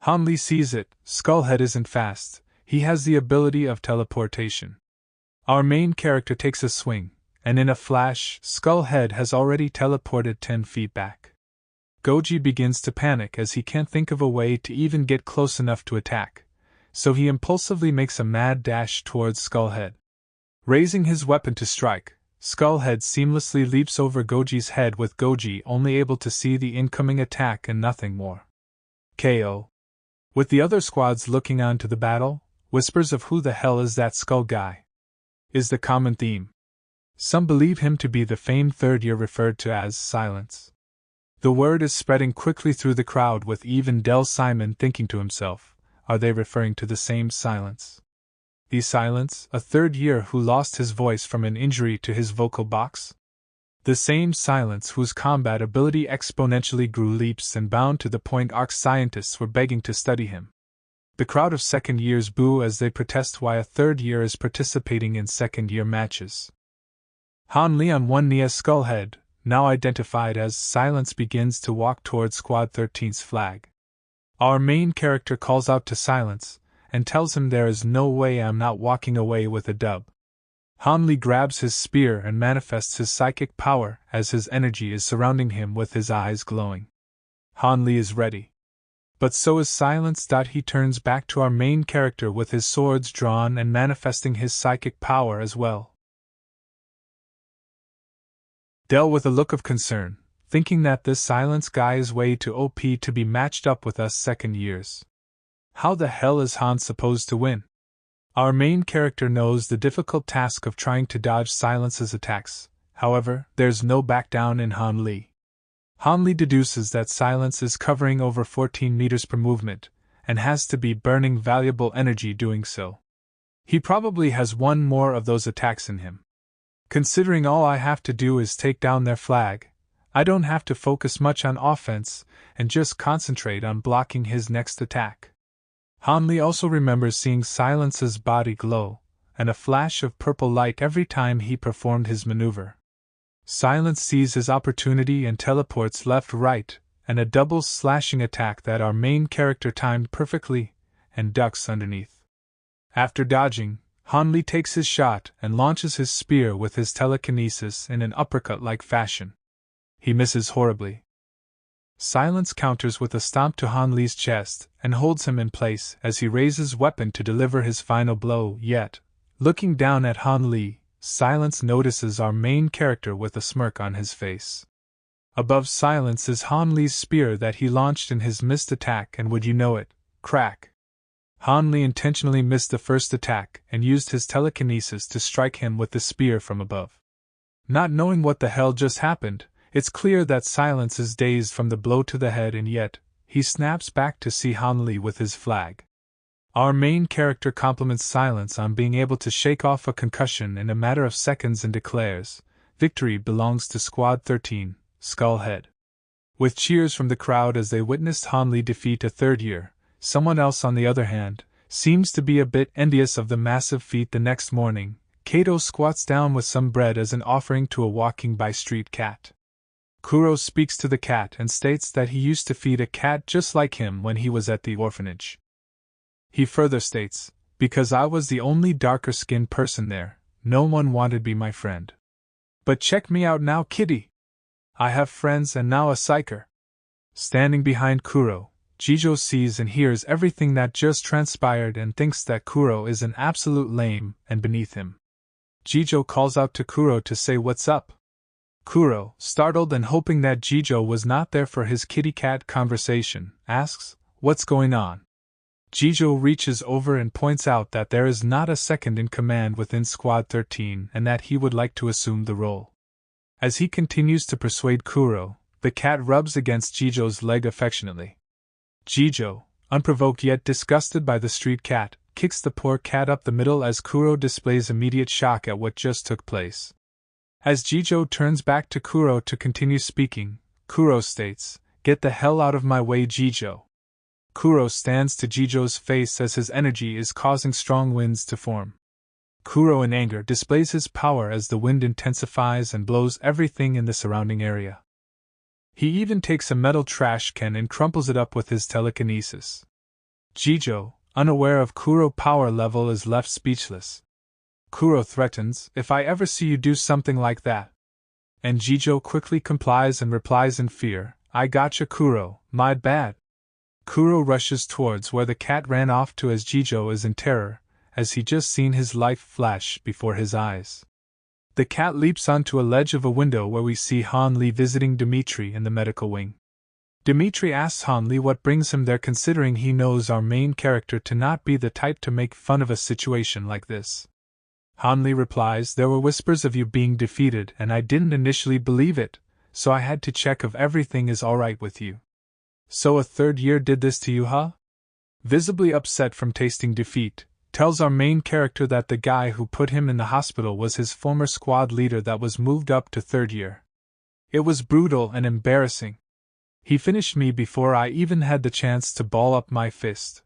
Hanli sees it. Skullhead isn't fast, he has the ability of teleportation. Our main character takes a swing, and in a flash, Skullhead has already teleported 10 feet back. Goji begins to panic as he can't think of a way to even get close enough to attack, so he impulsively makes a mad dash towards Skullhead. Raising his weapon to strike, Skullhead seamlessly leaps over Goji's head, with Goji only able to see the incoming attack and nothing more. KO. With the other squads looking on to the battle, whispers of "who the hell is that Skull guy?" is the common theme. Some believe him to be the famed third year referred to as Silence. The word is spreading quickly through the crowd, with even Del Simon thinking to himself, are they referring to the same Silence? The Silence, a third year who lost his voice from an injury to his vocal box? The same Silence whose combat ability exponentially grew leaps and bound to the point ARC scientists were begging to study him. The crowd of second years boo as they protest why a third year is participating in second year matches. Hanli on one knee as Skullhead, now identified as Silence, begins to walk towards Squad 13's flag. Our main character calls out to Silence, and tells him there is no way I'm not walking away with a dub. Han Li grabs his spear and manifests his psychic power as his energy is surrounding him with his eyes glowing. Han Li is ready. But so is Silence. He turns back to our main character with his swords drawn and manifesting his psychic power as well. Del with a look of concern, thinking that this Silence guy is way too OP to be matched up with us second years. How the hell is Han supposed to win? Our main character knows the difficult task of trying to dodge Silence's attacks, however, there's no back down in Han Li. Han Li deduces that Silence is covering over 14 meters per movement, and has to be burning valuable energy doing so. He probably has one more of those attacks in him. Considering all I have to do is take down their flag, I don't have to focus much on offense, and just concentrate on blocking his next attack. Han Li also remembers seeing Silence's body glow, and a flash of purple light every time he performed his maneuver. Silence sees his opportunity and teleports left-right, and a double slashing attack that our main character timed perfectly, and ducks underneath. After dodging, Han Li takes his shot and launches his spear with his telekinesis in an uppercut-like fashion. He misses horribly. Silence counters with a stomp to Han Li's chest and holds him in place as he raises weapon to deliver his final blow, yet, looking down at Han Li, Silence notices our main character with a smirk on his face. Above Silence is Han Li's spear that he launched in his missed attack, and would you know it, crack. Han Li intentionally missed the first attack and used his telekinesis to strike him with the spear from above. Not knowing what the hell just happened, it's clear that Silence is dazed from the blow to the head, and yet, he snaps back to see Han Li with his flag. Our main character compliments Silence on being able to shake off a concussion in a matter of seconds and declares, "Victory belongs to Squad 13, Skullhead." With cheers from the crowd as they witnessed Han Li defeat a third year, someone else on the other hand, seems to be a bit envious of the massive feat. The next morning, Kato squats down with some bread as an offering to a walking by street cat. Kuro speaks to the cat and states that he used to feed a cat just like him when he was at the orphanage. He further states, "Because I was the only darker-skinned person there, no one wanted to be my friend. But check me out now, kitty! I have friends and now a psyker." Standing behind Kuro, Jijo sees and hears everything that just transpired and thinks that Kuro is an absolute lame and beneath him. Jijo calls out to Kuro to say what's up. Kuro, startled and hoping that Jijo was not there for his kitty-cat conversation, asks, "What's going on?" Jijo reaches over and points out that there is not a second in command within Squad 13 and that he would like to assume the role. As he continues to persuade Kuro, the cat rubs against Jijo's leg affectionately. Jijo, unprovoked yet disgusted by the street cat, kicks the poor cat up the middle as Kuro displays immediate shock at what just took place. As Jijo turns back to Kuro to continue speaking, Kuro states, "Get the hell out of my way, Jijo." Kuro stands to Jijo's face as his energy is causing strong winds to form. Kuro in anger displays his power as the wind intensifies and blows everything in the surrounding area. He even takes a metal trash can and crumples it up with his telekinesis. Jijo, unaware of Kuro's power level, is left speechless. Kuro threatens, "If I ever see you do something like that." And Jijo quickly complies and replies in fear, "I gotcha, Kuro, my bad." Kuro rushes towards where the cat ran off to as Jijo is in terror, as he just seen his life flash before his eyes. The cat leaps onto a ledge of a window where we see Han Li visiting Dmitri in the medical wing. Dmitri asks Han Li what brings him there, considering he knows our main character to not be the type to make fun of a situation like this. Han Li replies, "There were whispers of you being defeated and I didn't initially believe it, so I had to check if everything is alright with you." "So a third year did this to you, huh?" Visibly upset from tasting defeat, tells our main character that the guy who put him in the hospital was his former squad leader that was moved up to third year. "It was brutal and embarrassing. He finished me before I even had the chance to ball up my fist."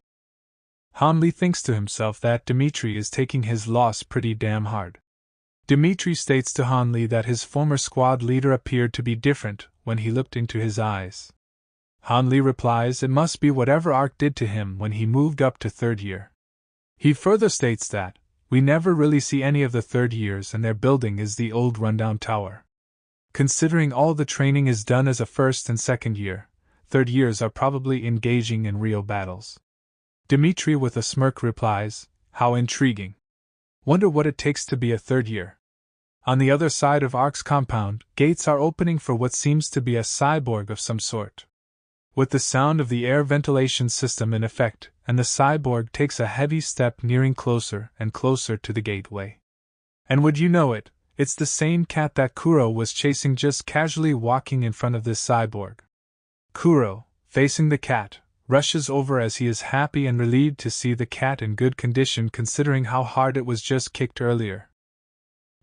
Han Li thinks to himself that Dmitri is taking his loss pretty damn hard. Dmitri states to Han Li that his former squad leader appeared to be different when he looked into his eyes. Han Li replies it must be whatever Ark did to him when he moved up to third year. He further states that, we never really see any of the third years, and their building is the old rundown tower. Considering all the training is done as a first and second year, third years are probably engaging in real battles. Dmitri with a smirk replies, "How intriguing. Wonder what it takes to be a third year." On the other side of Ark's compound, gates are opening for what seems to be a cyborg of some sort. With the sound of the air ventilation system in effect, and the cyborg takes a heavy step nearing closer and closer to the gateway. And would you know it, it's the same cat that Kuro was chasing just casually walking in front of this cyborg. Kuro, facing the cat, rushes over as he is happy and relieved to see the cat in good condition considering how hard it was just kicked earlier.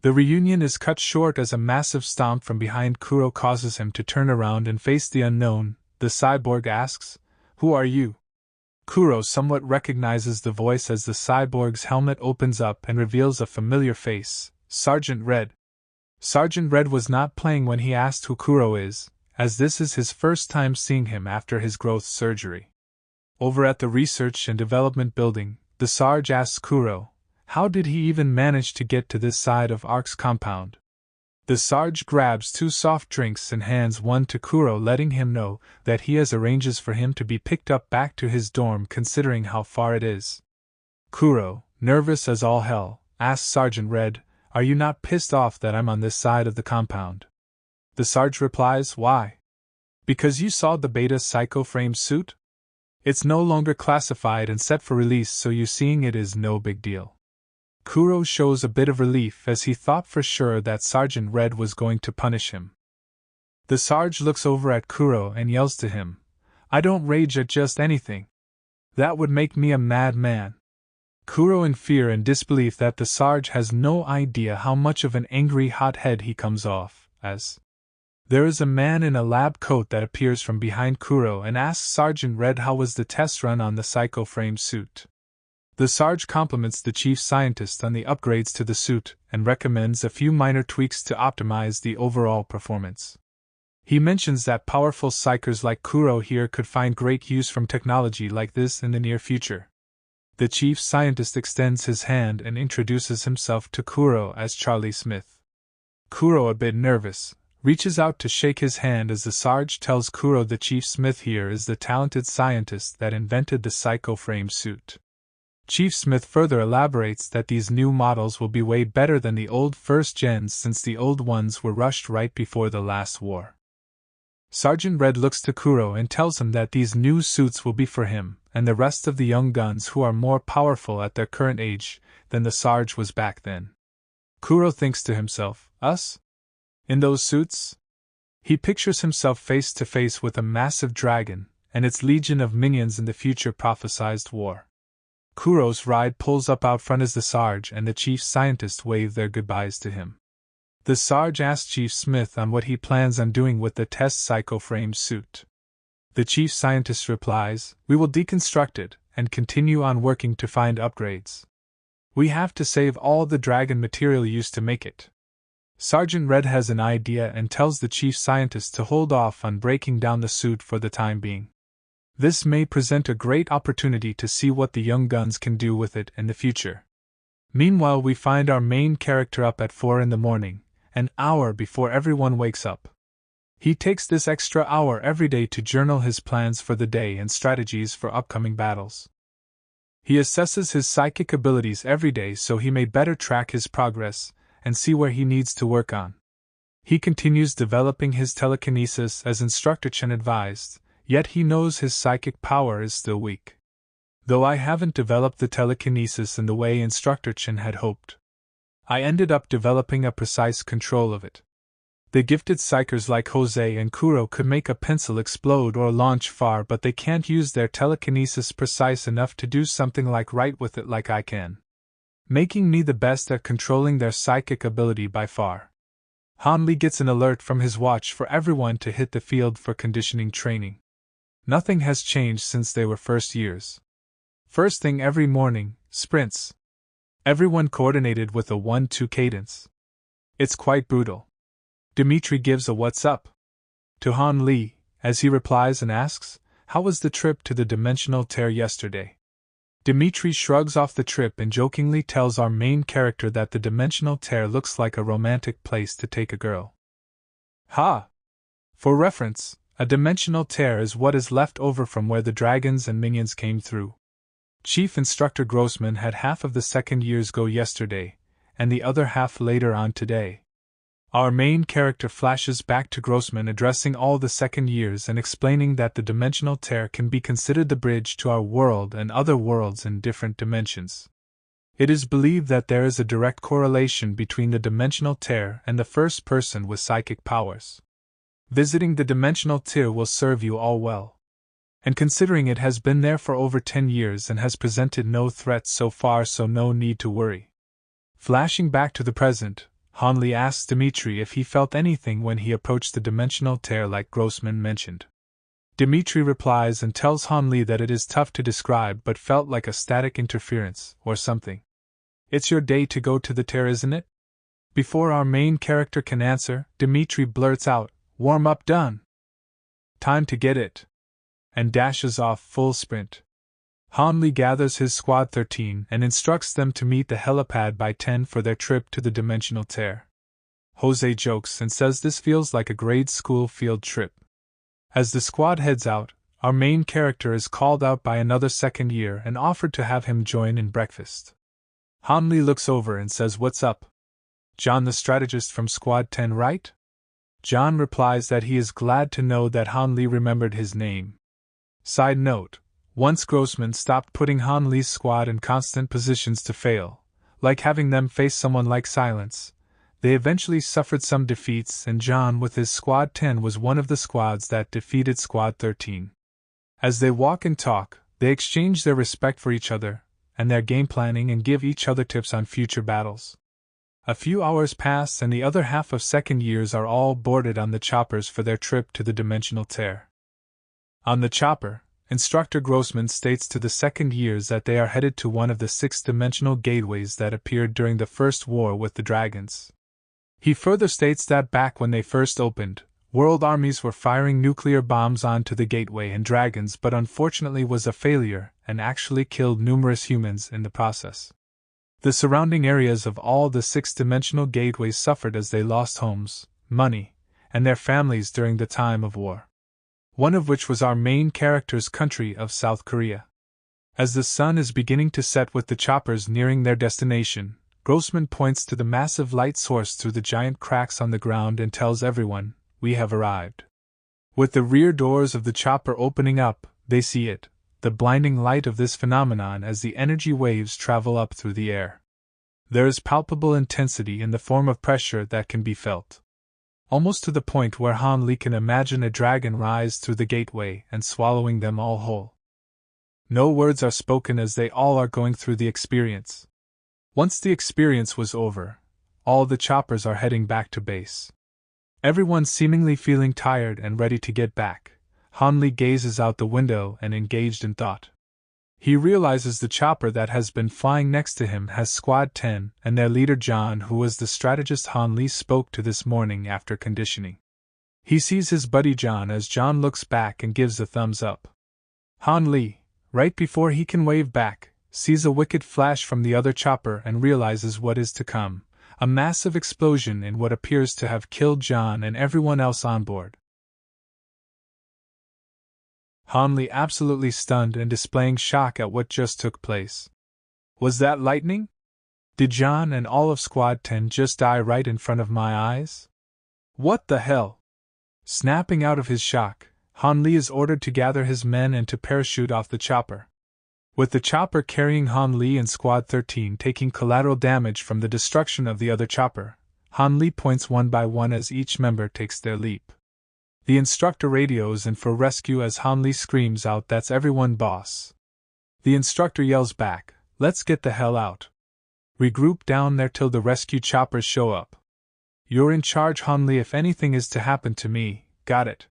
The reunion is cut short as a massive stomp from behind Kuro causes him to turn around and face the unknown. The cyborg asks, "Who are you?" Kuro somewhat recognizes the voice as the cyborg's helmet opens up and reveals a familiar face, Sergeant Red. Sergeant Red was not playing when he asked who Kuro is, as this is his first time seeing him after his growth surgery. Over at the Research and Development Building, the Sarge asks Kuro, how did he even manage to get to this side of Ark's compound? The Sarge grabs 2 soft drinks and hands one to Kuro, letting him know that he has arranges for him to be picked up back to his dorm considering how far it is. Kuro, nervous as all hell, asks Sergeant Red, "Are you not pissed off that I'm on this side of the compound?" The Sarge replies, "Why? Because you saw the beta psycho frame suit? It's no longer classified and set for release, so you seeing it is no big deal." Kuro shows a bit of relief as he thought for sure that Sergeant Red was going to punish him. The Sarge looks over at Kuro and yells to him, "I don't rage at just anything. That would make me a mad man." Kuro in fear and disbelief that the Sarge has no idea how much of an angry hothead he comes off, as there is a man in a lab coat that appears from behind Kuro and asks Sergeant Red how was the test run on the psycho frame suit. The Sarge compliments the chief scientist on the upgrades to the suit and recommends a few minor tweaks to optimize the overall performance. He mentions that powerful psychers like Kuro here could find great use from technology like this in the near future. The chief scientist extends his hand and introduces himself to Kuro as Charlie Smith. Kuro, a bit nervous, reaches out to shake his hand as the Sarge tells Kuro the Chief Smith here is the talented scientist that invented the psycho frame suit. Chief Smith further elaborates that these new models will be way better than the old first gens since the old ones were rushed right before the last war. Sergeant Red looks to Kuro and tells him that these new suits will be for him and the rest of the young guns who are more powerful at their current age than the Sarge was back then. Kuro thinks to himself, us? In those suits? He pictures himself face to face with a massive dragon and its legion of minions in the future prophesized war. Kuro's ride pulls up out front as the Sarge and the chief scientist wave their goodbyes to him. The Sarge asks Chief Smith on what he plans on doing with the test psycho frame suit. The chief scientist replies, "We will deconstruct it and continue on working to find upgrades. We have to save all the dragon material used to make it." Sergeant Red has an idea and tells the chief scientist to hold off on breaking down the suit for the time being. This may present a great opportunity to see what the young guns can do with it in the future. Meanwhile, we find our main character up at 4 in the morning, an hour before everyone wakes up. He takes this extra hour every day to journal his plans for the day and strategies for upcoming battles. He assesses his psychic abilities every day so he may better track his progress and see where he needs to work on. He continues developing his telekinesis as Instructor Chen advised, yet he knows his psychic power is still weak. Though I haven't developed the telekinesis in the way Instructor Chen had hoped. I ended up developing a precise control of it. The gifted psychers like Jose and Kuro could make a pencil explode or launch far, but they can't use their telekinesis precise enough to do something like write with it like I can, making me the best at controlling their psychic ability by far. Hanli gets an alert from his watch for everyone to hit the field for conditioning training. Nothing has changed since they were first years. First thing every morning, sprints. Everyone coordinated with a 1-2 cadence. It's quite brutal. Dmitri gives a "what's up?" to Han Li, as he replies and asks, "How was the trip to the dimensional tear yesterday?" Dimitri shrugs off the trip and jokingly tells our main character that the dimensional tear looks like a romantic place to take a girl. Ha! For reference, a dimensional tear is what is left over from where the dragons and minions came through. Chief Instructor Grossman had half of the second years go yesterday, and the other half later on today. Our main character flashes back to Grossman addressing all the second years and explaining that the dimensional tear can be considered the bridge to our world and other worlds in different dimensions. It is believed that there is a direct correlation between the dimensional tear and the first person with psychic powers. Visiting the dimensional tear will serve you all well. And considering it has been there for over 10 years and has presented no threats so far, so no need to worry. Flashing back to the present, Hanli asks Dimitri if he felt anything when he approached the dimensional tear like Grossman mentioned. Dimitri replies and tells Hanli that it is tough to describe but felt like a static interference, or something. It's your day to go to the tear, isn't it? Before our main character can answer, Dimitri blurts out, "Warm up done. Time to get it," and dashes off full sprint. Hanli gathers his Squad 13 and instructs them to meet the helipad by 10 for their trip to the dimensional tear. Jose jokes and says this feels like a grade school field trip. As the squad heads out, our main character is called out by another second year and offered to have him join in breakfast. Hanli looks over and says, "What's up? John the strategist from Squad 10, right?" John replies that he is glad to know that Hanli remembered his name. Side note, once Grossman stopped putting Hanli's squad in constant positions to fail, like having them face someone like Silence, they eventually suffered some defeats, and John with his Squad 10 was one of the squads that defeated Squad 13. As they walk and talk, they exchange their respect for each other, and their game planning and give each other tips on future battles. A few hours pass and the other half of second years are all boarded on the choppers for their trip to the dimensional tear. On the chopper, Instructor Grossman states to the second years that they are headed to one of the 6-dimensional gateways that appeared during the first war with the dragons. He further states that back when they first opened, world armies were firing nuclear bombs onto the gateway and dragons, but unfortunately was a failure and actually killed numerous humans in the process. The surrounding areas of all the 6-dimensional gateways suffered as they lost homes, money, and their families during the time of war. One of which was our main character's country of South Korea. As the sun is beginning to set with the choppers nearing their destination, Grossman points to the massive light source through the giant cracks on the ground and tells everyone, "We have arrived." With the rear doors of the chopper opening up, they see it, the blinding light of this phenomenon as the energy waves travel up through the air. There is palpable intensity in the form of pressure that can be felt. Almost to the point where Hanli can imagine a dragon rise through the gateway and swallowing them all whole. No words are spoken as they all are going through the experience. Once the experience was over, all the choppers are heading back to base. Everyone seemingly feeling tired and ready to get back, Hanli gazes out the window and engaged in thought. He realizes the chopper that has been flying next to him has Squad 10 and their leader John, who was the strategist Hanli spoke to this morning after conditioning. He sees his buddy John as John looks back and gives a thumbs up. Hanli, right before he can wave back, sees a wicked flash from the other chopper and realizes what is to come, a massive explosion in what appears to have killed John and everyone else on board. Hanli absolutely stunned and displaying shock at what just took place. Was that lightning? Did John and all of Squad 10 just die right in front of my eyes? What the hell? Snapping out of his shock, Hanli is ordered to gather his men and to parachute off the chopper. With the chopper carrying Hanli and Squad 13 taking collateral damage from the destruction of the other chopper, Hanli points one by one as each member takes their leap. The instructor radios in for rescue as Hanli screams out, "That's everyone, boss." The instructor yells back, "Let's get the hell out. Regroup down there till the rescue choppers show up. You're in charge, Hanli, if anything is to happen to me, got it?"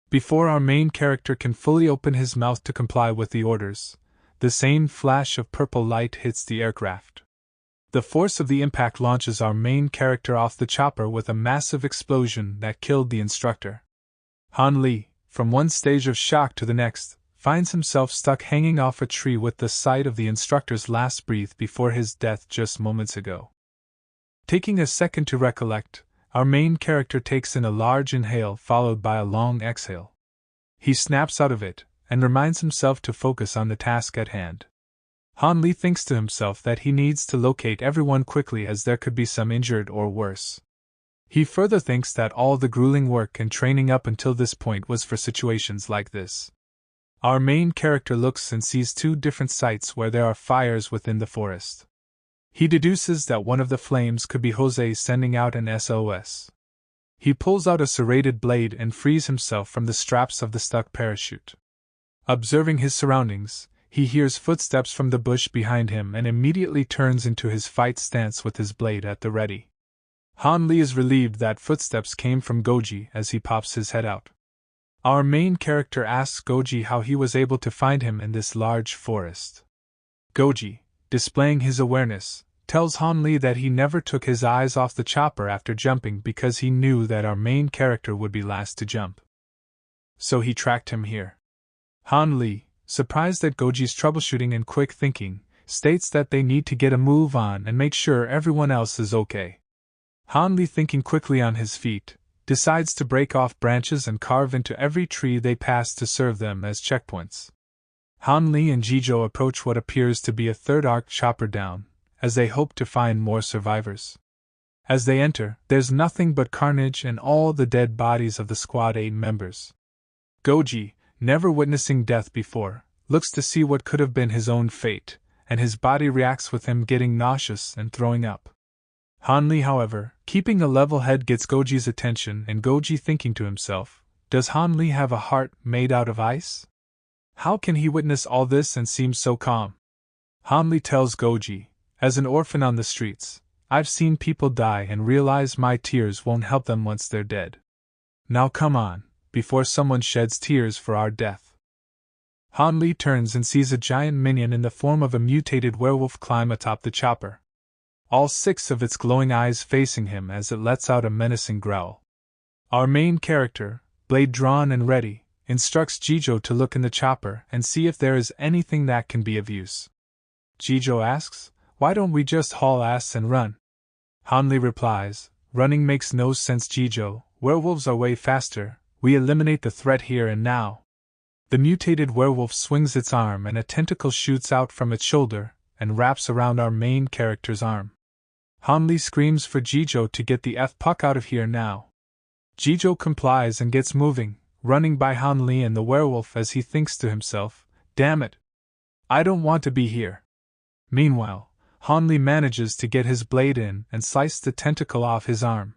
Before our main character can fully open his mouth to comply with the orders, the same flash of purple light hits the aircraft. The force of the impact launches our main character off the chopper with a massive explosion that killed the instructor. Hanli, from one stage of shock to the next, finds himself stuck hanging off a tree with the sight of the instructor's last breath before his death just moments ago. Taking a second to recollect, our main character takes in a large inhale followed by a long exhale. He snaps out of it, and reminds himself to focus on the task at hand. Han Li thinks to himself that he needs to locate everyone quickly as there could be some injured or worse. He further thinks that all the grueling work and training up until this point was for situations like this. Our main character looks and sees two different sites where there are fires within the forest. He deduces that one of the flames could be Jose sending out an SOS. He pulls out a serrated blade and frees himself from the straps of the stuck parachute. Observing his surroundings, he hears footsteps from the bush behind him and immediately turns into his fight stance with his blade at the ready. Han Li is relieved that footsteps came from Goji as he pops his head out. Our main character asks Goji how he was able to find him in this large forest. Goji, displaying his awareness, tells Han Li that he never took his eyes off the chopper after jumping because he knew that our main character would be last to jump. So he tracked him here. Han Li, surprised at Goji's troubleshooting and quick thinking, states that they need to get a move on and make sure everyone else is okay. Han Li, thinking quickly on his feet, decides to break off branches and carve into every tree they pass to serve them as checkpoints. Han Li and Jizhou approach what appears to be a third arc chopper down, as they hope to find more survivors. As they enter, there's nothing but carnage and all the dead bodies of the Squad 8 members. Goji, never witnessing death before, looks to see what could have been his own fate, and his body reacts with him getting nauseous and throwing up. Han Li, however, keeping a level head, gets Goji's attention, and Goji, thinking to himself, does Han Li have a heart made out of ice? How can he witness all this and seem so calm? Han Li tells Goji, as an orphan on the streets, I've seen people die and realize my tears won't help them once they're dead. Now come on, before someone sheds tears for our death. Han Li turns and sees a giant minion in the form of a mutated werewolf climb atop the chopper. All 6 of its glowing eyes facing him as it lets out a menacing growl. Our main character, blade drawn and ready, instructs Jizhou to look in the chopper and see if there is anything that can be of use. Jizhou asks, why don't we just haul ass and run? Han Li replies, running makes no sense, Jizhou, werewolves are way faster, we eliminate the threat here and now. The mutated werewolf swings its arm and a tentacle shoots out from its shoulder and wraps around our main character's arm. Han Li screams for Jizhou to get the F-puck out of here now. Jizhou complies and gets moving, running by Han Li and the werewolf as he thinks to himself, damn it! I don't want to be here. Meanwhile, Han Li manages to get his blade in and slice the tentacle off his arm.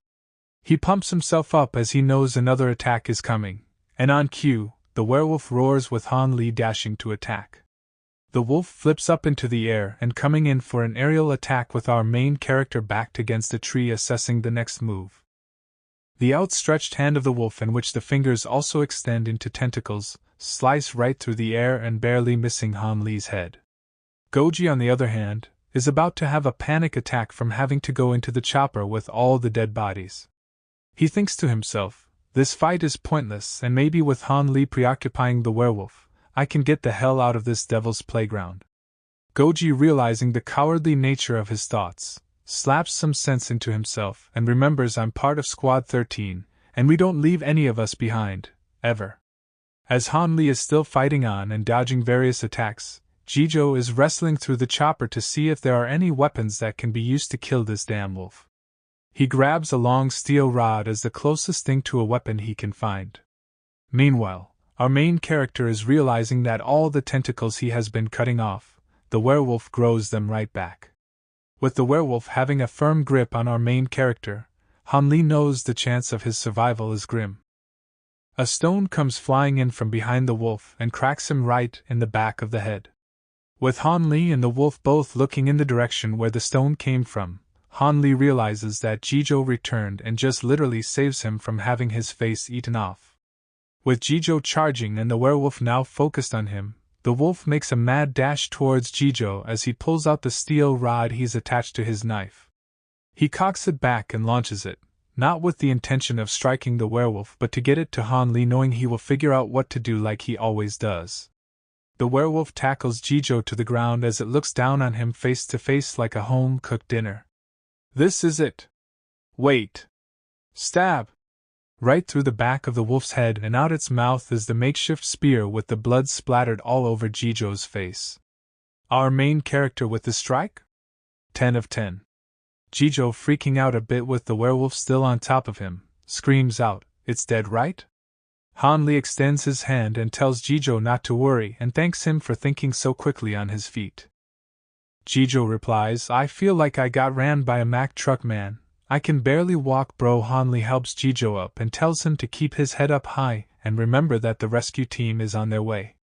He pumps himself up as he knows another attack is coming, and on cue, the werewolf roars with Han Li dashing to attack. The wolf flips up into the air and coming in for an aerial attack with our main character backed against a tree assessing the next move. The outstretched hand of the wolf, in which the fingers also extend into tentacles, slice right through the air and barely missing Han Li's head. Goji, on the other hand, is about to have a panic attack from having to go into the chopper with all the dead bodies. He thinks to himself, this fight is pointless, and maybe with Han Li preoccupying the werewolf, I can get the hell out of this devil's playground. Goji, realizing the cowardly nature of his thoughts, slaps some sense into himself and remembers I'm part of Squad 13, and we don't leave any of us behind, ever. As Han Li is still fighting on and dodging various attacks, Jizhou is wrestling through the chopper to see if there are any weapons that can be used to kill this damn wolf. He grabs a long steel rod as the closest thing to a weapon he can find. Meanwhile, our main character is realizing that all the tentacles he has been cutting off, the werewolf grows them right back. With the werewolf having a firm grip on our main character, Han Li knows the chance of his survival is grim. A stone comes flying in from behind the wolf and cracks him right in the back of the head. With Han Li and the wolf both looking in the direction where the stone came from, Han Li realizes that Jizhou returned and just literally saves him from having his face eaten off. With Jizhou charging and the werewolf now focused on him, the wolf makes a mad dash towards Jizhou as he pulls out the steel rod he's attached to his knife. He cocks it back and launches it, not with the intention of striking the werewolf but to get it to Han Li, knowing he will figure out what to do like he always does. The werewolf tackles Jijo to the ground as it looks down on him face to face like a home-cooked dinner. This is it. Wait. Stab! Right through the back of the wolf's head and out its mouth is the makeshift spear with the blood splattered all over Jijo's face. Our main character with the strike? 10 of 10. Jijo, freaking out a bit with the werewolf still on top of him, screams out, "It's dead, right?" Han Li extends his hand and tells Jijo not to worry and thanks him for thinking so quickly on his feet. Jijo replies, "I feel like I got ran by a Mack truck, man. I can barely walk, bro." Han Li helps Jijo up and tells him to keep his head up high and remember that the rescue team is on their way.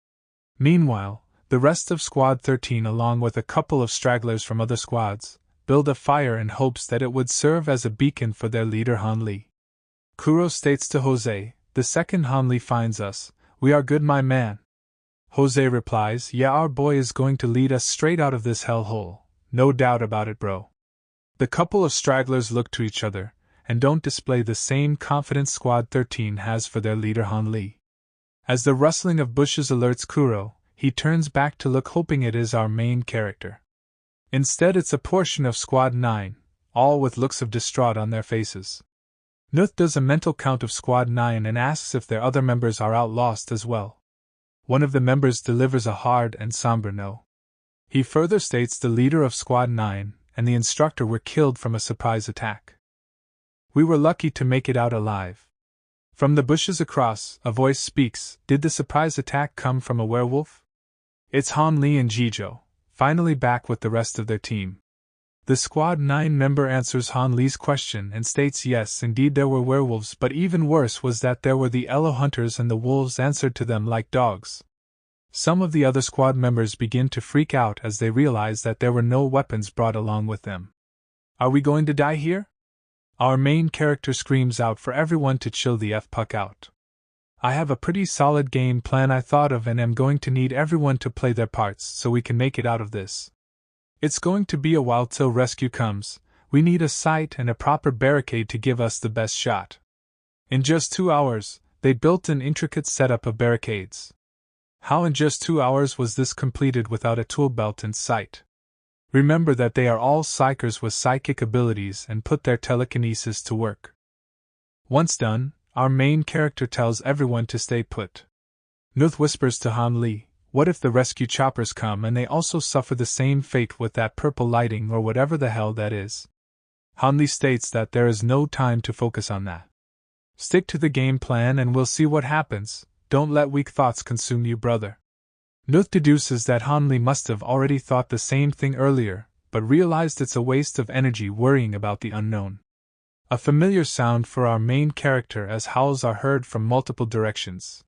Meanwhile, the rest of Squad 13, along with a couple of stragglers from other squads, build a fire in hopes that it would serve as a beacon for their leader Han Li. Kuro states to Jose, "The second Han Li finds us, we are good, my man." Jose replies, "Yeah, our boy is going to lead us straight out of this hellhole, no doubt about it, bro." The couple of stragglers look to each other, and don't display the same confidence Squad 13 has for their leader Han Li. As the rustling of bushes alerts Kuro, he turns back to look, hoping it is our main character. Instead, it's a portion of Squad 9, all with looks of distraught on their faces. Nuth does a mental count of Squad 9 and asks if their other members are out lost as well. One of the members delivers a hard and somber no. He further states the leader of Squad 9 and the instructor were killed from a surprise attack. "We were lucky to make it out alive." From the bushes across, a voice speaks, "Did the surprise attack come from a werewolf?" It's Han Li and Jijo, finally back with the rest of their team. The Squad 9 member answers Han Li's question and states yes, indeed there were werewolves, but even worse was that there were the Elo hunters and the wolves answered to them like dogs. Some of the other squad members begin to freak out as they realize that there were no weapons brought along with them. "Are we going to die here?" Our main character screams out for everyone to chill the F-puck out. "I have a pretty solid game plan I thought of and am going to need everyone to play their parts so we can make it out of this. It's going to be a while till rescue comes. We need a site and a proper barricade to give us the best shot." In just 2 hours, they built an intricate setup of barricades. How in just 2 hours was this completed without a tool belt in sight? Remember that they are all psychers with psychic abilities and put their telekinesis to work. Once done, our main character tells everyone to stay put. Nuth whispers to Han Li, "What if the rescue choppers come and they also suffer the same fate with that purple lighting or whatever the hell that is?" Han Li states that there is no time to focus on that. "Stick to the game plan and we'll see what happens. Don't let weak thoughts consume you, brother." Nuth deduces that Han Li must have already thought the same thing earlier, but realized it's a waste of energy worrying about the unknown. A familiar sound for our main character as howls are heard from multiple directions.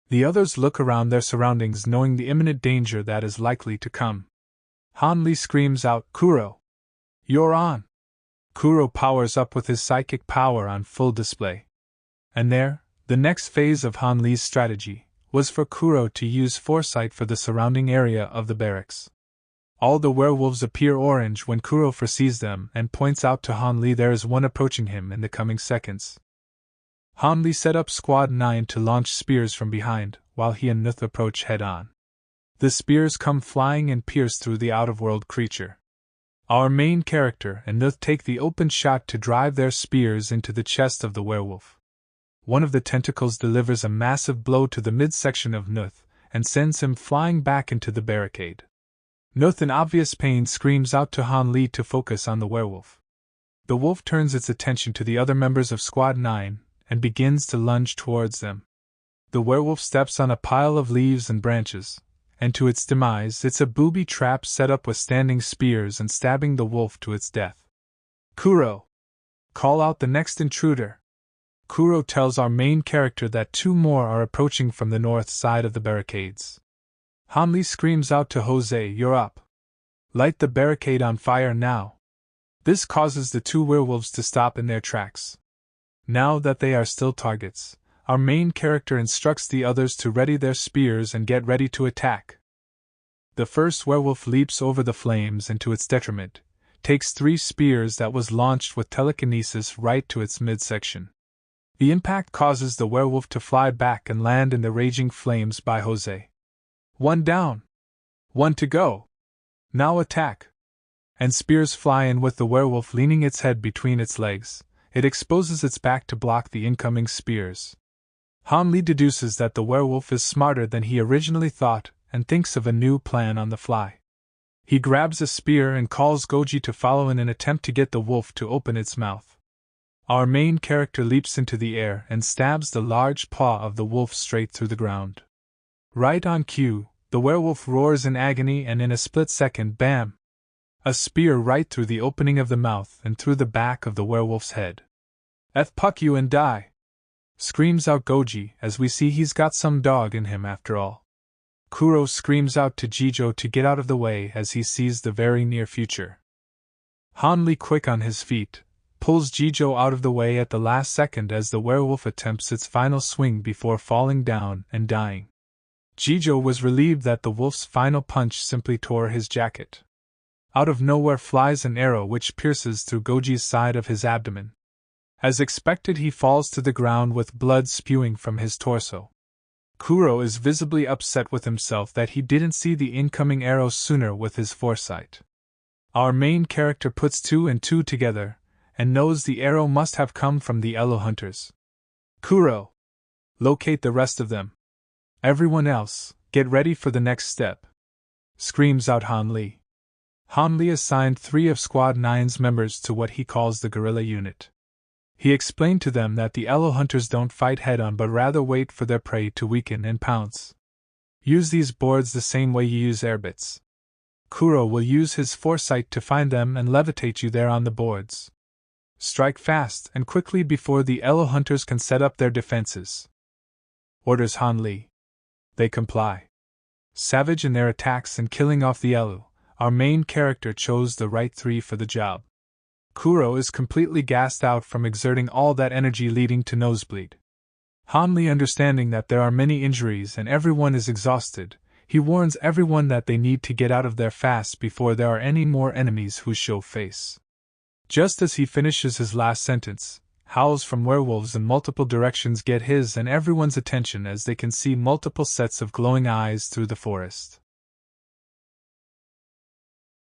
The others look around their surroundings knowing the imminent danger that is likely to come. Han Li screams out, "Kuro! You're on!" Kuro powers up with his psychic power on full display. And there, the next phase of Han Li's strategy, was for Kuro to use foresight for the surrounding area of the barracks. All the werewolves appear orange when Kuro foresees them and points out to Han Li there is one approaching him in the coming seconds. Han Li set up Squad 9 to launch spears from behind, while he and Nuth approach head-on. The spears come flying and pierce through the out-of-world creature. Our main character and Nuth take the open shot to drive their spears into the chest of the werewolf. One of the tentacles delivers a massive blow to the midsection of Nuth and sends him flying back into the barricade. Nuth, in obvious pain, screams out to Han Li to focus on the werewolf. The wolf turns its attention to the other members of Squad 9 and begins to lunge towards them. The werewolf steps on a pile of leaves and branches, and to its demise it's a booby trap set up with standing spears and stabbing the wolf to its death. "Kuro! Call out the next intruder!" Kuro tells our main character that 2 more are approaching from the north side of the barricades. Han Li screams out to Jose, "You're up! Light the barricade on fire now!" This causes the 2 werewolves to stop in their tracks. Now that they are still targets, our main character instructs the others to ready their spears and get ready to attack. The first werewolf leaps over the flames and, to its detriment, takes 3 spears that was launched with telekinesis right to its midsection. The impact causes the werewolf to fly back and land in the raging flames by Jose. One down! One to go! Now attack! And spears fly in with the werewolf leaning its head between its legs. It exposes its back to block the incoming spears. Han Li deduces that the werewolf is smarter than he originally thought and thinks of a new plan on the fly. He grabs a spear and calls Goji to follow in an attempt to get the wolf to open its mouth. Our main character leaps into the air and stabs the large paw of the wolf straight through the ground. Right on cue, the werewolf roars in agony and in a split second, bam! A spear right through the opening of the mouth and through the back of the werewolf's head. Fuck you and die! Screams out Goji as we see he's got some dog in him after all. Kuro screams out to Jijo to get out of the way as he sees the very near future. Han Li, quick on his feet, pulls Jijo out of the way at the last second as the werewolf attempts its final swing before falling down and dying. Jijo was relieved that the wolf's final punch simply tore his jacket. Out of nowhere flies an arrow which pierces through Goji's side of his abdomen. As expected, he falls to the ground with blood spewing from his torso. Kuro is visibly upset with himself that he didn't see the incoming arrow sooner with his foresight. Our main character puts 2 and 2 together, and knows the arrow must have come from the Elo hunters. Kuro! Locate the rest of them. Everyone else, get ready for the next step! Screams out Han Li. Han Li assigned 3 of Squad 9's members to what he calls the guerrilla unit. He explained to them that the Elo hunters don't fight head-on but rather wait for their prey to weaken and pounce. Use these boards the same way you use airbits. Kuro will use his foresight to find them and levitate you there on the boards. Strike fast and quickly before the Elo hunters can set up their defenses. Orders Han Li. They comply. Savage in their attacks and killing off the Elo, our main character chose the right 3 for the job. Kuro is completely gassed out from exerting all that energy, leading to nosebleed. Han Li, understanding that there are many injuries and everyone is exhausted, he warns everyone that they need to get out of there fast before there are any more enemies who show face. Just as he finishes his last sentence, howls from werewolves in multiple directions get his and everyone's attention as they can see multiple sets of glowing eyes through the forest.